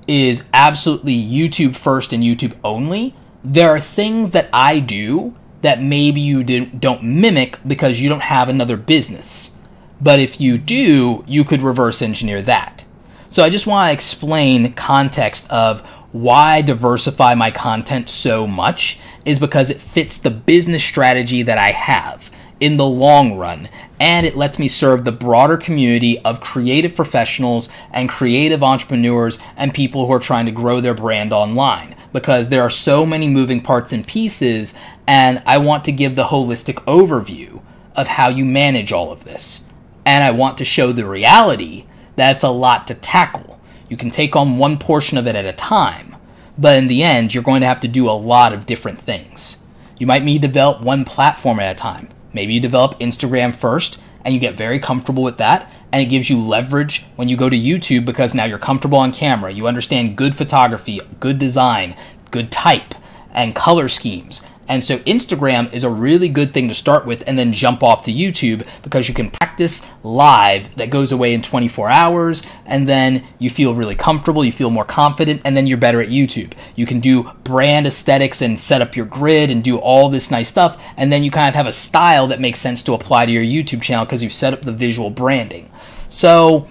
is absolutely YouTube first and YouTube only, there are things that I do that maybe you don't mimic because you don't have another business. But if you do, you could reverse engineer that. So I just want to explain context of why I diversify my content so much is because it fits the business strategy that I have in the long run, and it lets me serve the broader community of creative professionals and creative entrepreneurs and people who are trying to grow their brand online, because there are so many moving parts and pieces, and I want to give the holistic overview of how you manage all of this. And I want to show the reality that it's a lot to tackle. You can take on one portion of it at a time, but in the end, you're going to have to do a lot of different things. You might need to develop one platform at a time. Maybe you develop Instagram first, and you get very comfortable with that, and it gives you leverage when you go to YouTube because now you're comfortable on camera. You understand good photography, good design, good type, and color schemes. And so Instagram is a really good thing to start with and then jump off to YouTube because you can practice live that goes away in 24 hours and then you feel really comfortable, you feel more confident, and then you're better at YouTube. You can do brand aesthetics and set up your grid and do all this nice stuff, and then you kind of have a style that makes sense to apply to your YouTube channel because you've set up the visual branding. So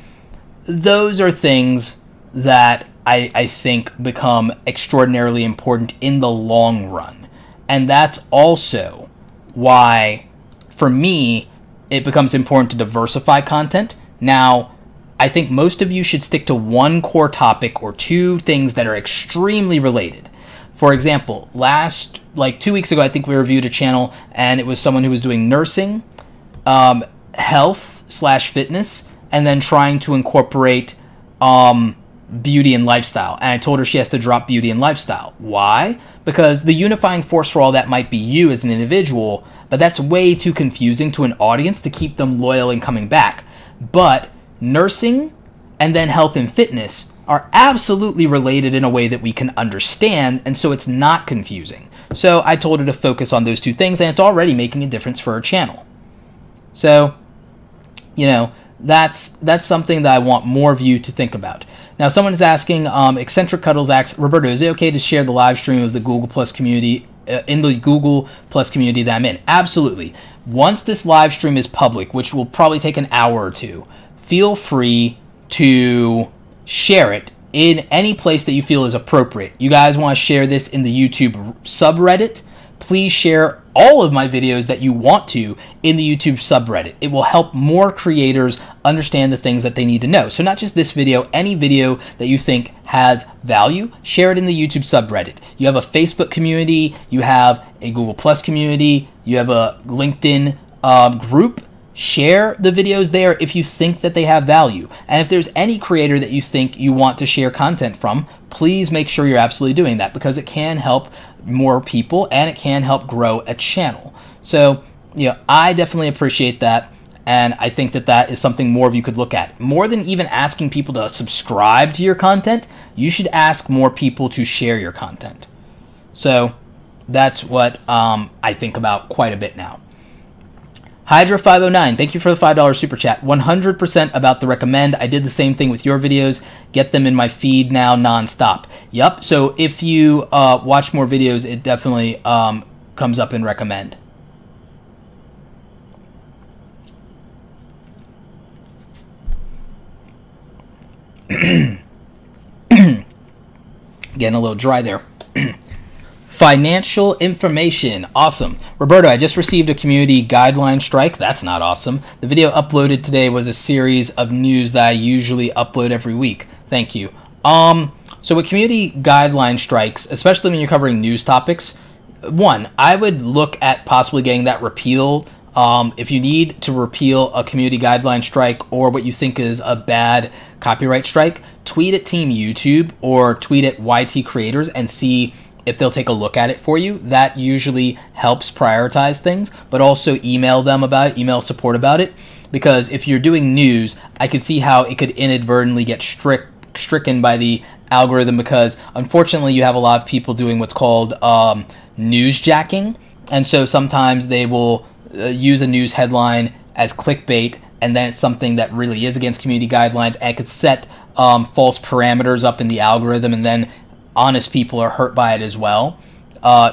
those are things that I think become extraordinarily important in the long run. And that's also why, for me, it becomes important to diversify content. Now, I think most of you should stick to one core topic or two things that are extremely related. For example, 2 weeks ago, I think we reviewed a channel, and it was someone who was doing nursing, health/fitness, and then trying to incorporate beauty and lifestyle. And I told her she has to drop beauty and lifestyle. Why? Because the unifying force for all that might be you as an individual, but that's way too confusing to an audience to keep them loyal and coming back. But nursing and then health and fitness are absolutely related in a way that we can understand, and so it's not confusing. So I told her to focus on those two things, and it's already making a difference for her channel. So, that's something that I want more of you to think about. Now, someone is asking, Eccentric Cuddles asks, Roberto, is it okay to share the live stream of the Google Plus community in the Google Plus community that I'm in? Absolutely. Once this live stream is public, which will probably take an hour or two, feel free to share it in any place that you feel is appropriate. You guys want to share this in the YouTube subreddit? Please share all of my videos that you want to in the YouTube subreddit. It will help more creators understand the things that they need to know. So not just this video, any video that you think has value, share it in the YouTube subreddit. You have a Facebook community, you have a Google Plus community, you have a LinkedIn group. Share the videos there if you think that they have value. And if there's any creator that you think you want to share content from, please make sure you're absolutely doing that because it can help more people and it can help grow a channel. So, I definitely appreciate that. And I think that that is something more of you could look at. More than even asking people to subscribe to your content, you should ask more people to share your content. So that's what I think about quite a bit now. Hydra509, thank you for the $5 super chat. 100% about the recommend. I did the same thing with your videos. Get them in my feed now nonstop. Yep, so if you watch more videos, it definitely comes up in recommend. Getting a little dry there. Financial information. Awesome. Roberto, I just received a community guideline strike. That's not awesome. The video uploaded today was a series of news that I usually upload every week. Thank you. So with community guideline strikes, especially when you're covering news topics, one, I would look at possibly getting that repealed. If you need to repeal a community guideline strike or what you think is a bad copyright strike, tweet at Team YouTube or tweet at YT Creators and see if they'll take a look at it for you. That usually helps prioritize things, but also email them about it, email support about it, because if you're doing news, I could see how it could inadvertently get stricken by the algorithm, because unfortunately you have a lot of people doing what's called newsjacking, and so sometimes they will use a news headline as clickbait, and then it's something that really is against community guidelines, and it could set false parameters up in the algorithm, and then honest people are hurt by it as well.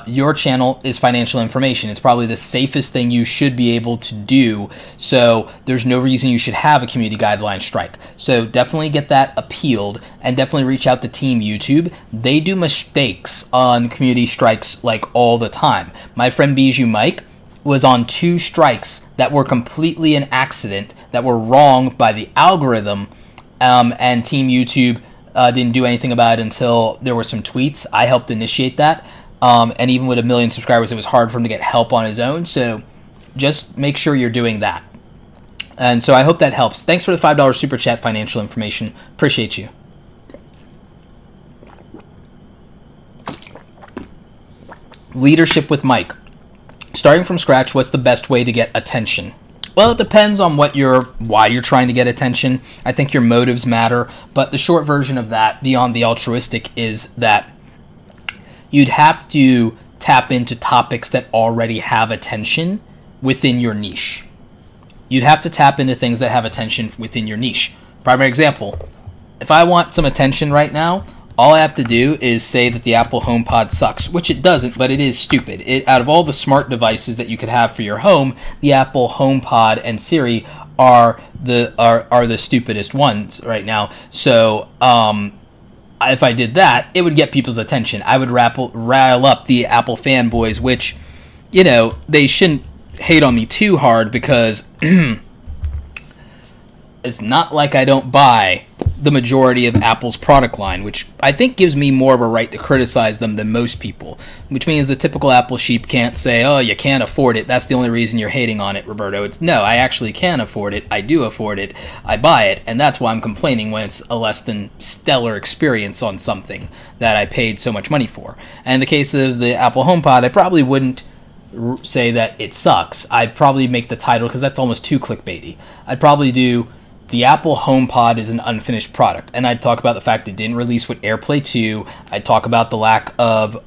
Your channel is financial information. It's probably the safest thing you should be able to do, so there's no reason you should have a community guideline strike. So definitely get that appealed, and definitely reach out to Team YouTube. They do mistakes on community strikes like all the time. My friend Bijou Mike was on 2 strikes that were completely an accident, that were wrong by the algorithm, and Team YouTube didn't do anything about it until there were some tweets. I helped initiate that, and even with 1 million subscribers, it was hard for him to get help on his own, so just make sure you're doing that. And so I hope that helps. Thanks for the $5 super chat, financial information. Appreciate you. Leadership with Mike. Starting from scratch, what's the best way to get attention? Well, it depends on why you're trying to get attention. I think your motives matter, but the short version of that, beyond the altruistic, is that you'd have to tap into topics that already have attention within your niche. You'd have to tap into things that have attention within your niche. Primary example, if I want some attention right now, all I have to do is say that the Apple HomePod sucks, which it doesn't, but it is stupid. Out of all the smart devices that you could have for your home, the Apple HomePod and Siri are the stupidest ones right now. So if I did that, it would get people's attention. I would rile up the Apple fanboys, which, you know, they shouldn't hate on me too hard, because it's not like I don't buy the majority of Apple's product line, which I think gives me more of a right to criticize them than most people, which means the typical Apple sheep can't say, oh, you can't afford it, that's the only reason you're hating on it, Roberto. It's, no, I actually can afford it, I do afford it, I buy it, and that's why I'm complaining when it's a less than stellar experience on something that I paid so much money for. And in the case of the Apple HomePod, I probably wouldn't say that it sucks. I'd probably make the title, because that's almost too clickbaity, I'd probably do the Apple HomePod is an unfinished product, and I'd talk about the fact it didn't release with AirPlay 2. I'd talk about the lack of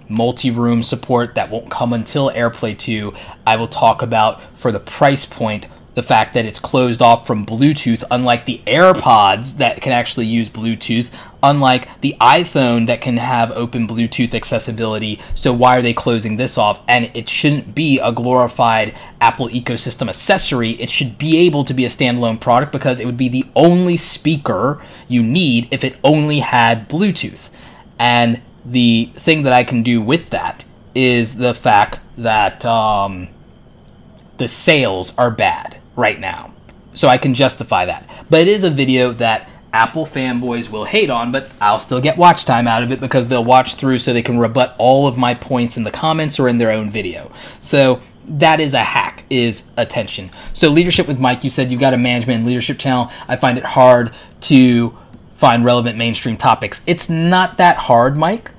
multi-room support that won't come until AirPlay 2. I will talk about, for the price point, the fact that it's closed off from Bluetooth, unlike the AirPods that can actually use Bluetooth, unlike the iPhone that can have open Bluetooth accessibility. So why are they closing this off? And it shouldn't be a glorified Apple ecosystem accessory. It should be able to be a standalone product, because it would be the only speaker you need if it only had Bluetooth. And the thing that I can do with that is the fact that the sales are bad right now, so I can justify that. But it is a video that Apple fanboys will hate on, but I'll still get watch time out of it, because they'll watch through so they can rebut all of my points in the comments or in their own video. So that is a hack, is attention. So leadership with Mike, you said you've got a management and leadership channel. I find it hard to find relevant mainstream topics. It's not that hard, Mike.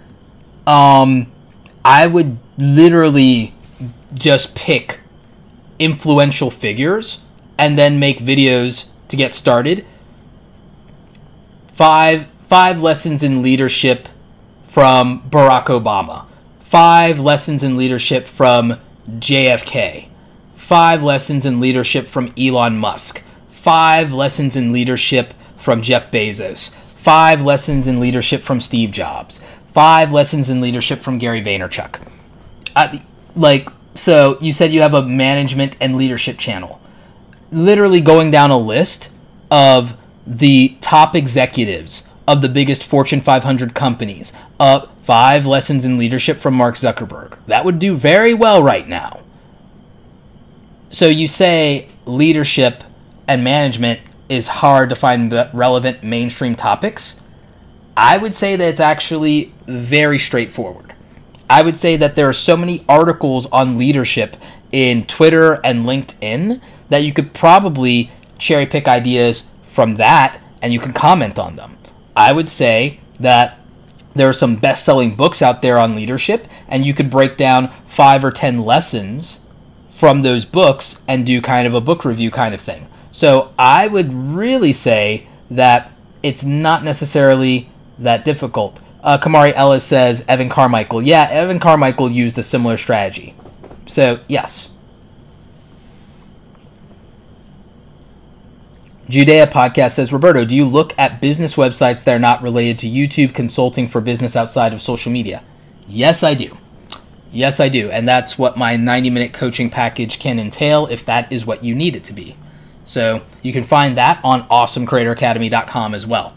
I would literally just pick influential figures and then make videos to get started. Five lessons in leadership from Barack Obama. 5 lessons in leadership from JFK. 5 lessons in leadership from Elon Musk, 5 lessons in leadership from Jeff Bezos, 5 lessons in leadership from Steve Jobs, 5 lessons in leadership from Gary Vaynerchuk. So you said you have a management and leadership channel. Literally going down a list of the top executives of the biggest Fortune 500 companies. 5 lessons in leadership from Mark Zuckerberg. That would do very well right now. So you say leadership and management is hard to find relevant mainstream topics. I would say that it's actually very straightforward. I would say that there are so many articles on leadership in Twitter and LinkedIn that you could probably cherry pick ideas from that and you can comment on them. I would say that there are some best-selling books out there on leadership and you could break down 5 or 10 lessons from those books and do kind of a book review kind of thing. So I would really say that it's not necessarily that difficult. Kamari Ellis says Evan Carmichael. Yeah, Evan Carmichael used a similar strategy. So, yes. Judea Podcast says, Roberto, do you look at business websites that are not related to YouTube consulting for business outside of social media? Yes, I do. Yes, I do. And that's what my 90-minute coaching package can entail if that is what you need it to be. So you can find that on awesomecreatoracademy.com as well.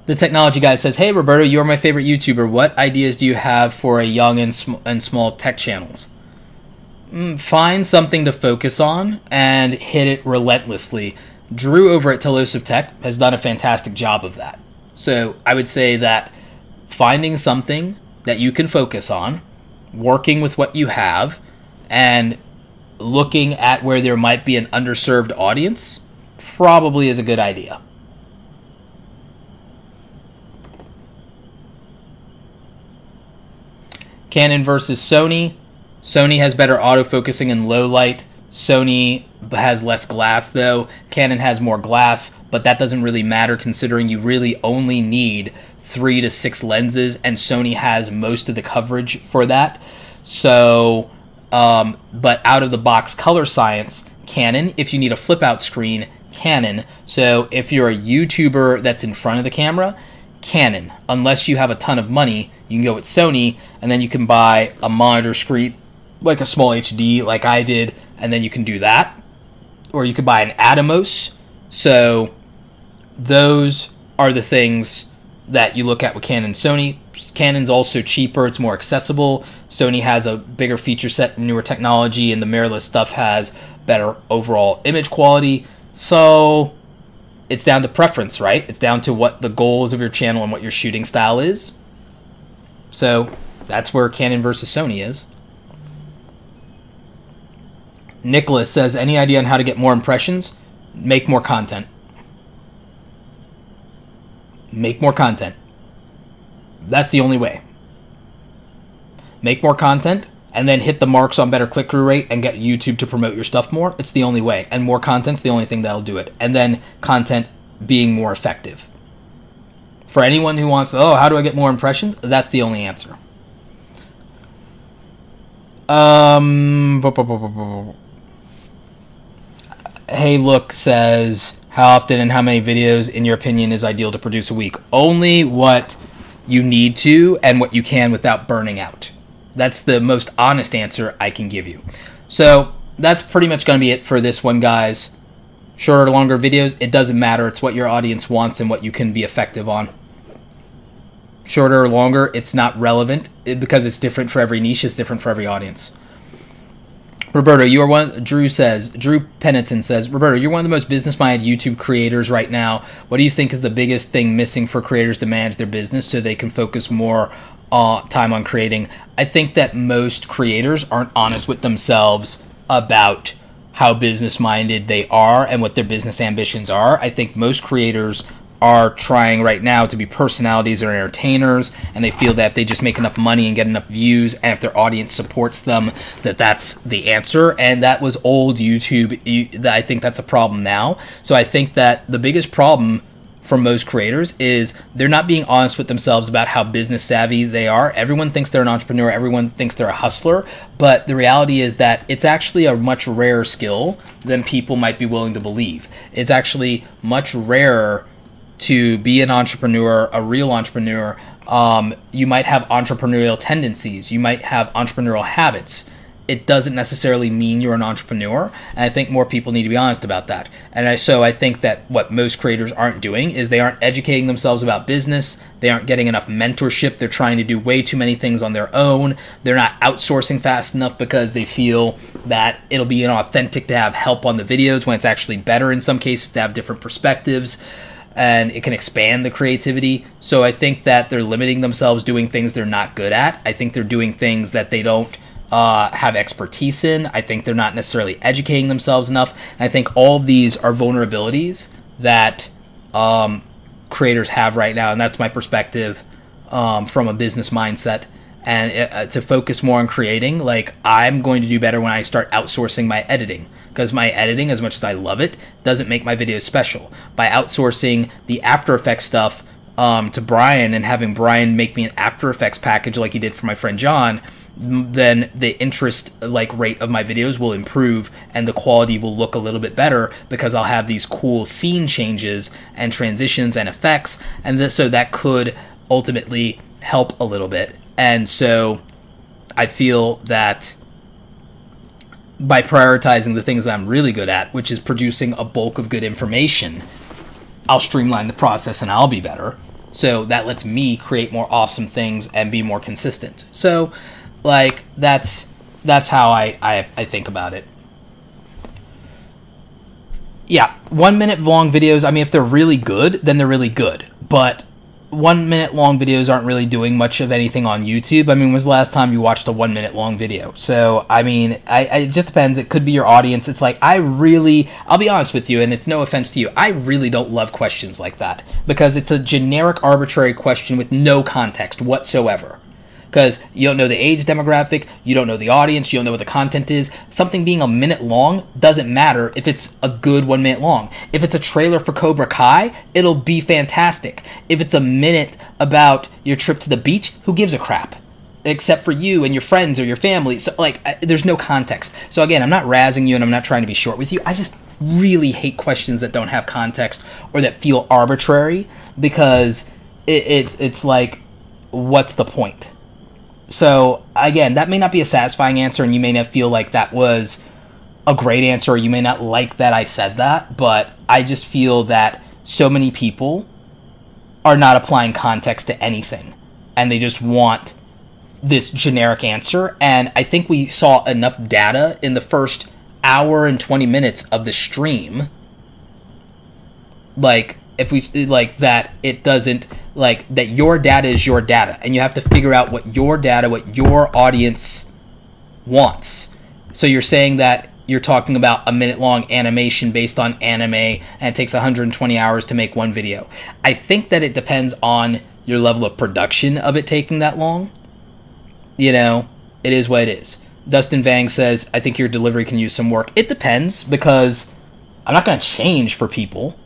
The Technology Guy says, hey, Roberto, you're my favorite YouTuber. What ideas do you have for a young and small tech channels? Find something to focus on and hit it relentlessly. Drew over at Telos of Tech has done a fantastic job of that. So I would say that finding something that you can focus on, working with what you have, and looking at where there might be an underserved audience probably is a good idea. Canon versus Sony. Sony has better autofocusing in low light. Sony has less glass though. Canon has more glass, but that doesn't really matter considering you really only need 3 to 6 lenses and Sony has most of the coverage for that. So, but out of the box color science, Canon. If you need a flip out screen, Canon. So if you're a YouTuber that's in front of the camera, Canon. Unless you have a ton of money, you can go with Sony, and then you can buy a monitor screen like a small HD like I did, and then you can do that. Or you could buy an Atomos. So those are the things that you look at with Canon and Sony. Canon's also cheaper, it's more accessible. Sony has a bigger feature set, newer technology, and the mirrorless stuff has better overall image quality. So it's down to preference, right? It's down to what the goals of your channel and what your shooting style is. So that's where Canon versus Sony is. Nicholas says, any idea on how to get more impressions? Make more content. Make more content. That's the only way. Make more content and then hit the marks on better click-through rate and get YouTube to promote your stuff more. It's the only way. And more content's the only thing that'll do it. And then content being more effective. For anyone who wants, oh, how do I get more impressions? That's the only answer. Hey, Look says, how often and how many videos, in your opinion, is ideal to produce a week? Only what you need to and what you can without burning out. That's the most honest answer I can give you. So that's pretty much going to be it for this one, guys. Shorter or longer videos, it doesn't matter. It's what your audience wants and what you can be effective on. Shorter or longer, it's not relevant because it's different for every niche. It's different for every audience. Roberto, you are one. Drew Peniton says, Roberto, you're one of the most business-minded YouTube creators right now. What do you think is the biggest thing missing for creators to manage their business so they can focus more time on creating? I think that most creators aren't honest with themselves about how business-minded they are and what their business ambitions are. I think most creators are trying right now to be personalities or entertainers, and they feel that if they just make enough money and get enough views, and if their audience supports them, that that's the answer. And that was old YouTube. I think that's a problem now. So I think that the biggest problem from most creators is they're not being honest with themselves about how business savvy they are. Everyone thinks they're an entrepreneur. Everyone thinks they're a hustler. But the reality is that it's actually a much rarer skill than people might be willing to believe. It's actually much rarer to be an entrepreneur, a real entrepreneur. You might have entrepreneurial tendencies. You might have entrepreneurial habits. It doesn't necessarily mean you're an entrepreneur, and I think more people need to be honest about that. And so I think that what most creators aren't doing is they aren't educating themselves about business. They aren't getting enough mentorship. They're trying to do way too many things on their own. They're not outsourcing fast enough because they feel that it'll be inauthentic to have help on the videos when it's actually better in some cases to have different perspectives, and it can expand the creativity. So I think that they're limiting themselves doing things they're not good at. I think they're doing things that they don't have expertise in. I think they're not necessarily educating themselves enough. And I think all of these are vulnerabilities that creators have right now, and that's my perspective from a business mindset. And to focus more on creating, like, I'm going to do better when I start outsourcing my editing, because my editing, as much as I love it, doesn't make my videos special. By outsourcing the After Effects stuff to Brian and having Brian make me an After Effects package like he did for my friend John, then the interest rate of my videos will improve and the quality will look a little bit better because I'll have these cool scene changes and transitions and effects, and so that could ultimately help a little bit. And so I feel that by prioritizing the things that I'm really good at, which is producing a bulk of good information, I'll streamline the process and I'll be better. So that lets me create more awesome things and be more consistent. So like that's how I think about it. Yeah, 1 minute long videos, I mean, if they're really good, then they're really good. But 1 minute long videos aren't really doing much of anything on YouTube. I mean, when was the last time you watched a 1 minute long video? So, I mean, it just depends. It could be your audience. It's like, I'll be honest with you, and it's no offense to you, I really don't love questions like that because it's a generic, arbitrary question with no context whatsoever. Because you don't know the age demographic, you don't know the audience, you don't know what the content is. Something being a minute long doesn't matter if it's a good 1 minute long. If it's a trailer for Cobra Kai, it'll be fantastic. If it's a minute about your trip to the beach, who gives a crap? Except for you and your friends or your family. So, there's no context. So again, I'm not razzing you and I'm not trying to be short with you. I just really hate questions that don't have context or that feel arbitrary because it's like, what's the point? So, again, that may not be a satisfying answer, and you may not feel like that was a great answer, or you may not like that I said that, but I just feel that so many people are not applying context to anything, and they just want this generic answer. And I think we saw enough data in the first hour and 20 minutes of the stream, that it doesn't... that your data is your data, and you have to figure out what your audience wants. So you're saying that you're talking about a minute long animation based on anime, and it takes 120 hours to make one video. I think that it depends on your level of production of it taking that long. You know, it is what it is. Dustin Vang says, I think your delivery can use some work. It depends, because I'm not going to change for people.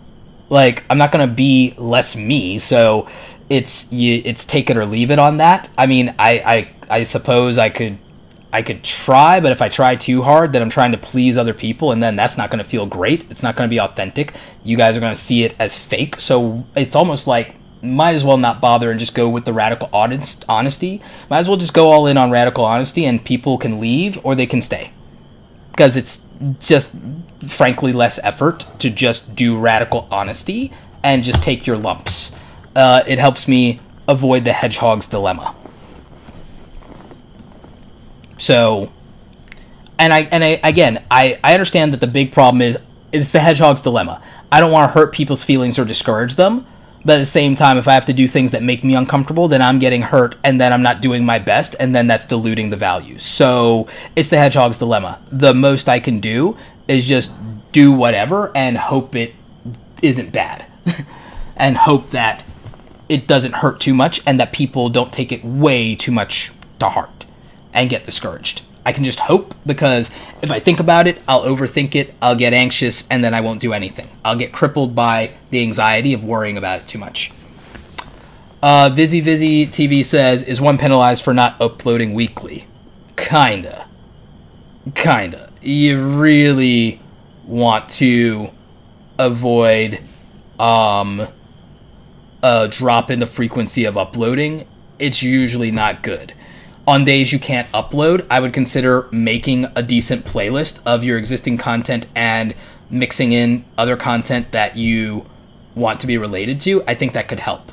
I'm not going to be less me, so it's take it or leave it on that. I mean, I suppose I could try, but if I try too hard, then I'm trying to please other people, and then that's not going to feel great. It's not going to be authentic. You guys are going to see it as fake, so it's almost like, might as well not bother and just go with the radical honesty. Might as well just go all in on radical honesty, and people can leave or they can stay. Because it's just, frankly, less effort to just do radical honesty and just take your lumps. It helps me avoid the hedgehog's dilemma. So, and I understand that the big problem is it's the hedgehog's dilemma. I don't want to hurt people's feelings or discourage them, but at the same time, if I have to do things that make me uncomfortable, then I'm getting hurt, and then I'm not doing my best, and then that's diluting the value. So it's the hedgehog's dilemma. The most I can do is just do whatever and hope it isn't bad. And hope that it doesn't hurt too much and that people don't take it way too much to heart and get discouraged. I can just hope, because if I think about it, I'll overthink it, I'll get anxious, and then I won't do anything. I'll get crippled by the anxiety of worrying about it too much. Vizzy TV says, is one penalized for not uploading weekly? Kinda. You really want to avoid a drop in the frequency of uploading. It's usually not good. On days you can't upload, I would consider making a decent playlist of your existing content and mixing in other content that you want to be related to. I think that could help.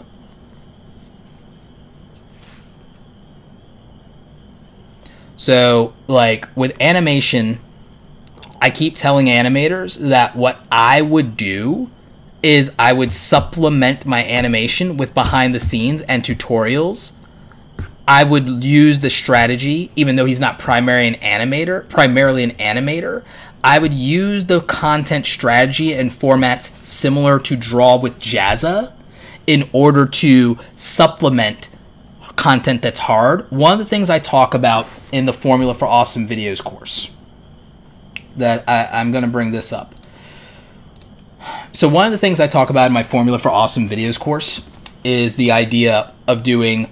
So, like, with animation, I keep telling animators that what I would do is I would supplement my animation with behind the scenes and tutorials. I would use the strategy, even though he's not primarily an animator, I would use the content strategy and formats similar to Draw with Jazza in order to supplement content that's hard. One of the things I talk about in the Formula for Awesome Videos course, that I'm going to bring this up. So one of the things I talk about in my Formula for Awesome Videos course is the idea of doing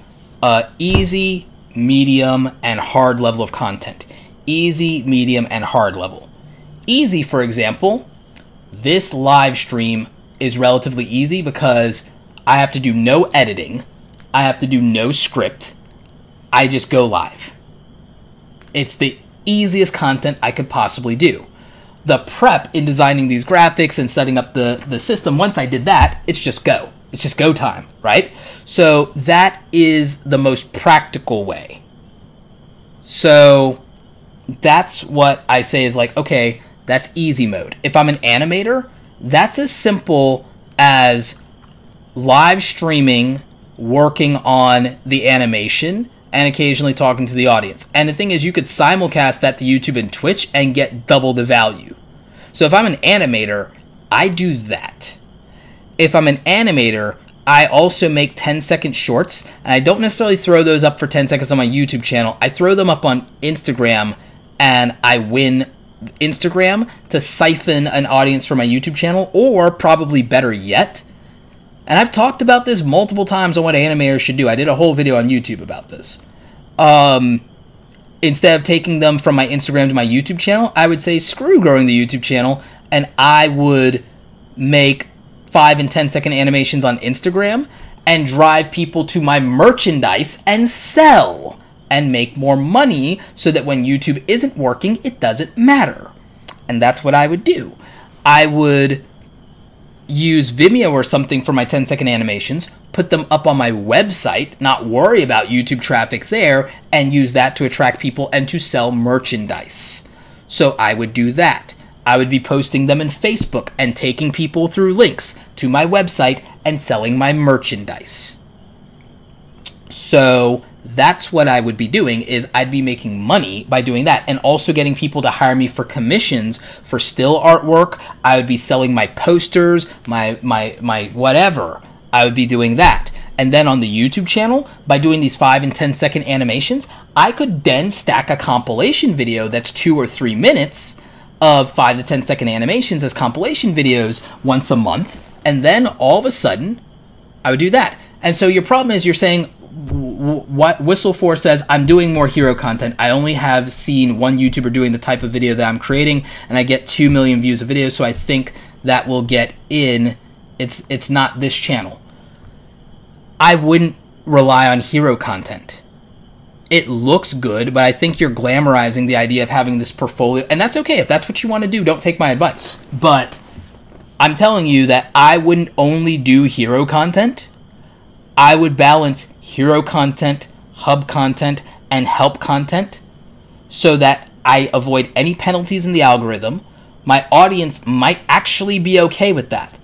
easy, medium, and hard level of content. Easy, medium, and hard level. Easy, for example, this live stream is relatively easy because I have to do no editing. I have to do no script. I just go live. It's the easiest content I could possibly do. The prep in designing these graphics and setting up the system, once I did that, it's just go. It's just go time, right? So that is the most practical way. So that's what I say is like, okay, that's easy mode. If I'm an animator, that's as simple as live streaming, working on the animation, and occasionally talking to the audience. And the thing is, you could simulcast that to YouTube and Twitch and get double the value. So if I'm an animator, I do that. If I'm an animator, I also make 10-second shorts, and I don't necessarily throw those up for 10 seconds on my YouTube channel. I throw them up on Instagram, and I win Instagram to siphon an audience from my YouTube channel, or probably better yet, and I've talked about this multiple times on what animators should do. I did a whole video on YouTube about this. Instead of taking them from my Instagram to my YouTube channel, I would say screw growing the YouTube channel, and I would make 5 and 10-second animations on Instagram and drive people to my merchandise and sell and make more money so that when YouTube isn't working, it doesn't matter. And that's what I would do. I would use Vimeo or something for my 10-second animations, put them up on my website, not worry about YouTube traffic there, and use that to attract people and to sell merchandise. So I would do that. I would be posting them in Facebook and taking people through links to my website and selling my merchandise. So that's what I would be doing, is I'd be making money by doing that, and also getting people to hire me for commissions for still artwork. I would be selling my posters, my whatever. I would be doing that. And then on the YouTube channel, by doing these 5 and 10-second animations, I could then stack a compilation video that's 2 or 3 minutes of 5 to 10-second animations as compilation videos once a month, and then all of a sudden, I would do that. And so your problem is, you're saying, what Whistle4 says, I'm doing more hero content. I only have seen one YouTuber doing the type of video that I'm creating, and I get 2 million views a video, so I think that will get in. It's not this channel. I wouldn't rely on hero content. It looks good, but I think you're glamorizing the idea of having this portfolio, and that's okay. If that's what you want to do, don't take my advice. But I'm telling you that I wouldn't only do hero content. I would balance hero content, hub content, and help content so that I avoid any penalties in the algorithm. My audience might actually be okay with that.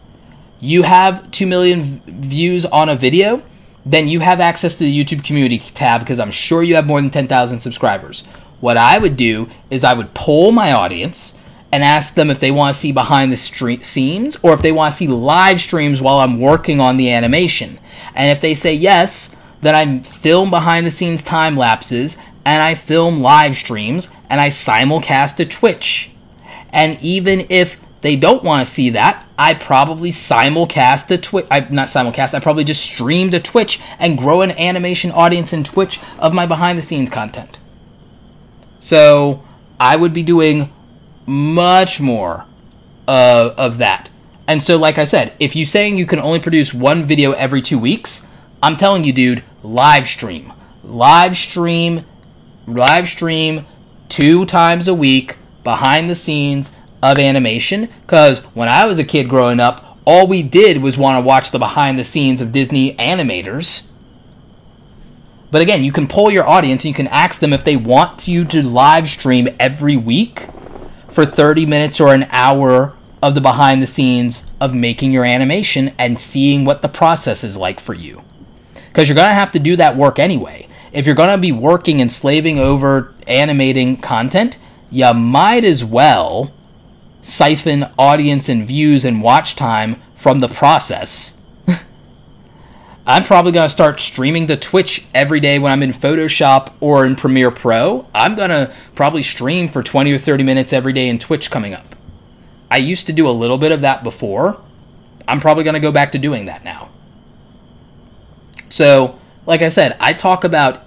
You have 2 million views on a video, then you have access to the YouTube community tab, because I'm sure you have more than 10,000 subscribers. What I would do is I would poll my audience and ask them if they want to see behind the scenes or if they want to see live streams while I'm working on the animation. And if they say yes, then I film behind the scenes time lapses and I film live streams, and I simulcast to Twitch. And even if they don't want to see that, I probably simulcast to Twitch. Not simulcast, I probably just stream to Twitch and grow an animation audience in Twitch of my behind the scenes content. So I would be doing much more of that. And so, like I said, if you're saying you can only produce one video every 2 weeks, I'm telling you, dude, live stream. Live stream 2 times a week behind the scenes of animation. Because when I was a kid growing up, all we did was want to watch the behind the scenes of Disney animators. But again, you can poll your audience and you can ask them if they want you to live stream every week for 30 minutes or an hour of the behind the scenes of making your animation and seeing what the process is like for you. Because you're going to have to do that work anyway. If you're going to be working and slaving over animating content, you might as well siphon audience and views and watch time from the process. I'm probably going to start streaming to Twitch every day when I'm in Photoshop or in Premiere Pro. I'm going to probably stream for 20 or 30 minutes every day in Twitch coming up. I used to do a little bit of that before. I'm probably going to go back to doing that now. So, like I said, I talk about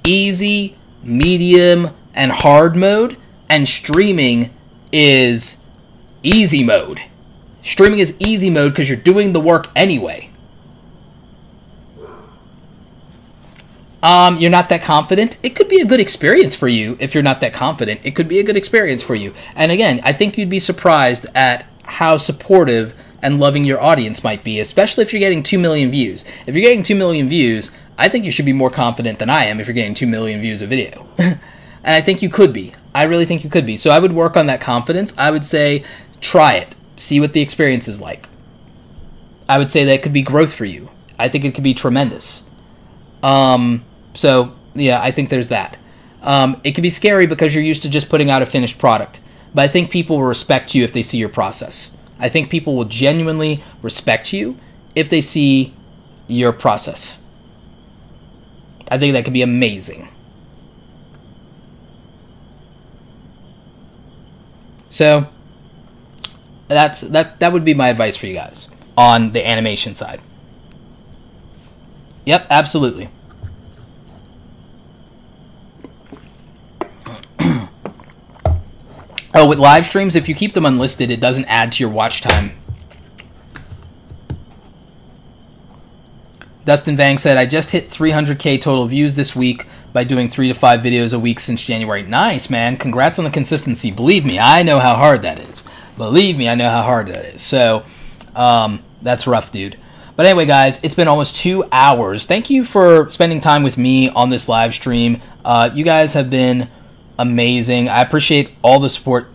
easy, medium, and hard mode, and streaming is easy mode. Streaming is easy mode because you're doing the work anyway. You're not that confident. It could be a good experience for you if you're not that confident. It could be a good experience for you. And again, I think you'd be surprised at how supportive and loving your audience might be, especially if you're getting 2 million views. If you're getting 2 million views, I think you should be more confident than I am if you're getting 2 million views a video. And I think you could be. I really think you could be. So I would work on that confidence. I would say try it. See what the experience is like. I would say that could be growth for you. I think it could be tremendous. So, yeah, I think there's that. It can be scary because you're used to just putting out a finished product. But I think people will respect you if they see your process. I think people will genuinely respect you if they see your process. I think that could be amazing. So, that would be my advice for you guys on the animation side. Yep, absolutely. Oh, with live streams, if you keep them unlisted, it doesn't add to your watch time. Dustin Vang said, I just hit 300K total views this week by doing 3 to 5 videos a week since January. Nice, man. Congrats on the consistency. Believe me, I know how hard that is. Believe me, I know how hard that is. So, that's rough, dude. But anyway, guys, it's been almost 2 hours. Thank you for spending time with me on this live stream. You guys have been amazing. I appreciate all the support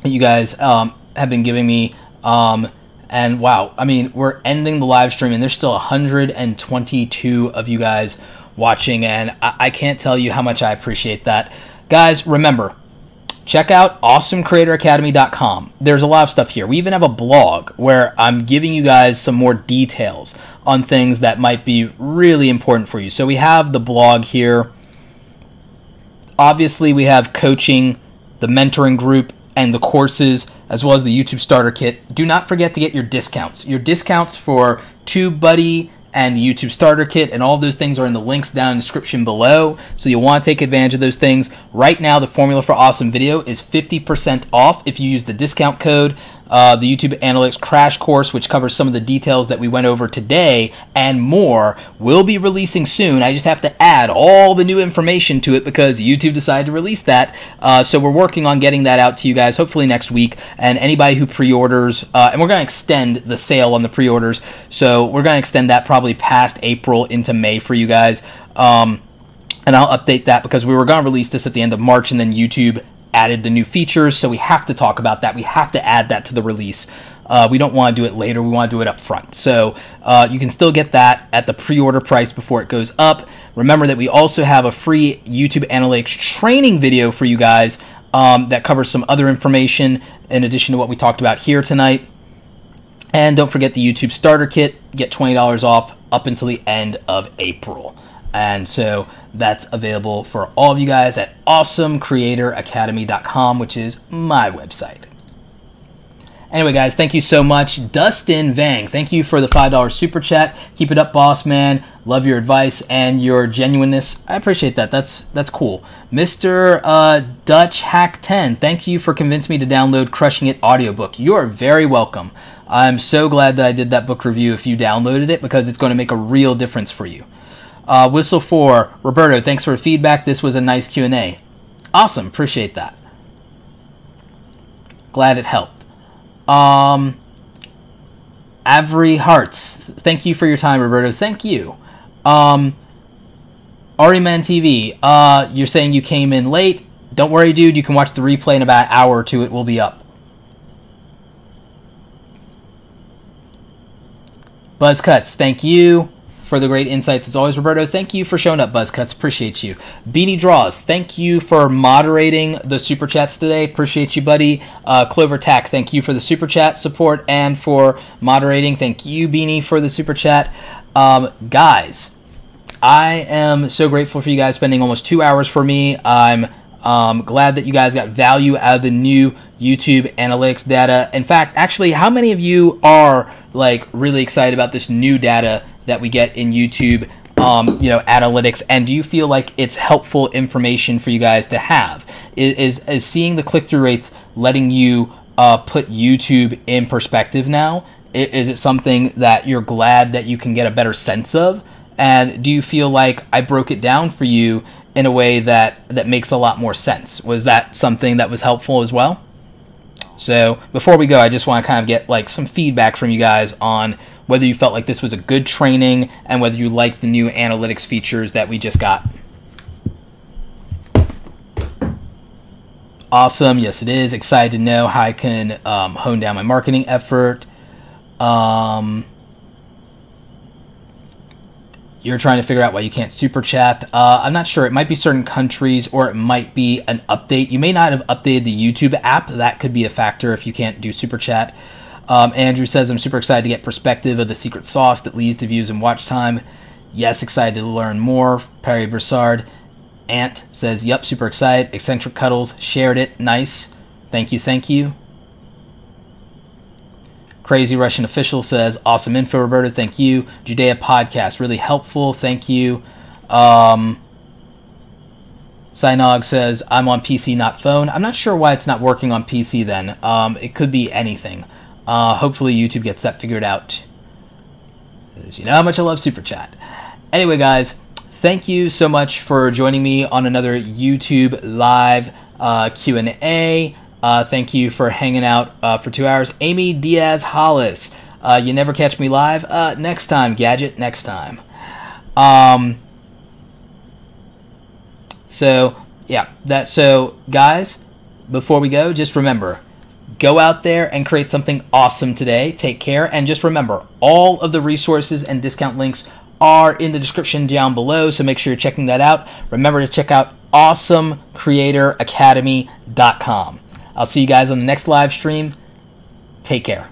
that you guys have been giving me. And wow, I mean, we're ending the live stream and there's still 122 of you guys watching, and I can't tell you how much I appreciate that. Guys, remember, check out awesomecreatoracademy.com. There's a lot of stuff here. We even have a blog where I'm giving you guys some more details on things that might be really important for you. So we have the blog here. Obviously, we have coaching, the mentoring group, and the courses, as well as the YouTube Starter Kit. Do not forget to get your discounts. Your discounts for TubeBuddy and the YouTube Starter Kit and all those things are in the links down in the description below. So you'll want to take advantage of those things. Right now, the formula for awesome video is 50% off if you use the discount code. The YouTube Analytics Crash Course, which covers some of the details that we went over today and more, will be releasing soon. I just have to add all the new information to it because YouTube decided to release that. So we're working on getting that out to you guys, hopefully next week. And anybody who pre-orders, and we're going to extend the sale on the pre-orders. So we're going to extend that probably past April into May for you guys. And I'll update that because we were going to release this at the end of March, and then YouTube added the new features, so we have to talk about that. We have to add that to the release. We don't want to do it later. We want to do it up front. So you can still get that at the pre-order price before it goes up. Remember that we also have a free YouTube Analytics training video for you guys that covers some other information in addition to what we talked about here tonight. And don't forget the YouTube Starter Kit. Get $20 off up until the end of April. And so that's available for all of you guys at awesomecreatoracademy.com, which is my website. Anyway, guys, thank you so much. Dustin Vang, thank you for the $5 super chat. Keep it up, boss man. Love your advice and your genuineness. I appreciate that. That's cool. Mr. Dutch Hack 10, thank you for convincing me to download Crushing It audiobook. You are very welcome. I'm so glad that I did that book review if you downloaded it, because it's going to make a real difference for you. Whistle 4, Roberto, thanks for the feedback. This was a nice Q&A. Awesome, appreciate that. Glad it helped. Avery Hearts, thank you for your time, Roberto. Thank you. Ariman TV, you're saying you came in late. Don't worry, dude. You can watch the replay in about an hour or two. It will be up. Buzzcuts, thank you for the great insights as always, Roberto. Thank you for showing up, Buzzcuts. Appreciate you. Beanie Draws, thank you for moderating the super chats today. Appreciate you, buddy. Clover Tack, thank you for the super chat support and for moderating. Thank you, Beanie, for the super chat. Guys, I am so grateful for you guys spending almost 2 hours for me. I'm glad that you guys got value out of the new YouTube analytics data. In fact, actually, how many of you are like really excited about this new data that we get in YouTube, analytics, and do you feel like it's helpful information for you guys to have? Is seeing the click-through rates letting you put YouTube in perspective now? Is it something that you're glad that you can get a better sense of? And do you feel like I broke it down for you in a way that makes a lot more sense? Was that something that was helpful as well? So before we go, I just want to kind of get like some feedback from you guys on whether you felt like this was a good training and whether you like the new analytics features that we just got. Awesome. Yes, it is. Excited to know how I can hone down my marketing effort. You're trying to figure out why you can't super chat. I'm not sure. It might be certain countries, or it might be an update. You may not have updated the YouTube app. That could be a factor if you can't do super chat. Andrew says, I'm super excited to get perspective of the secret sauce that leads to views and watch time. Yes, excited to learn more. Perry Broussard. Ant says, yep, super excited. Eccentric Cuddles shared it. Nice. Thank you, thank you. Crazy Russian Official says, awesome info, Roberto. Thank you. Judea Podcast, really helpful. Thank you. Synog says, I'm on PC, not phone. I'm not sure why it's not working on PC then. It could be anything. Hopefully YouTube gets that figured out. As you know how much I love Super Chat. Anyway, guys, thank you so much for joining me on another YouTube live Q&A. Thank you for hanging out for 2 hours. Amy Diaz Hollis, you never catch me live. Next time, Gadget, next time. So guys, before we go, just remember, go out there and create something awesome today. Take care, and just remember, all of the resources and discount links are in the description down below, so make sure you're checking that out. Remember to check out awesomecreatoracademy.com. I'll see you guys on the next live stream. Take care.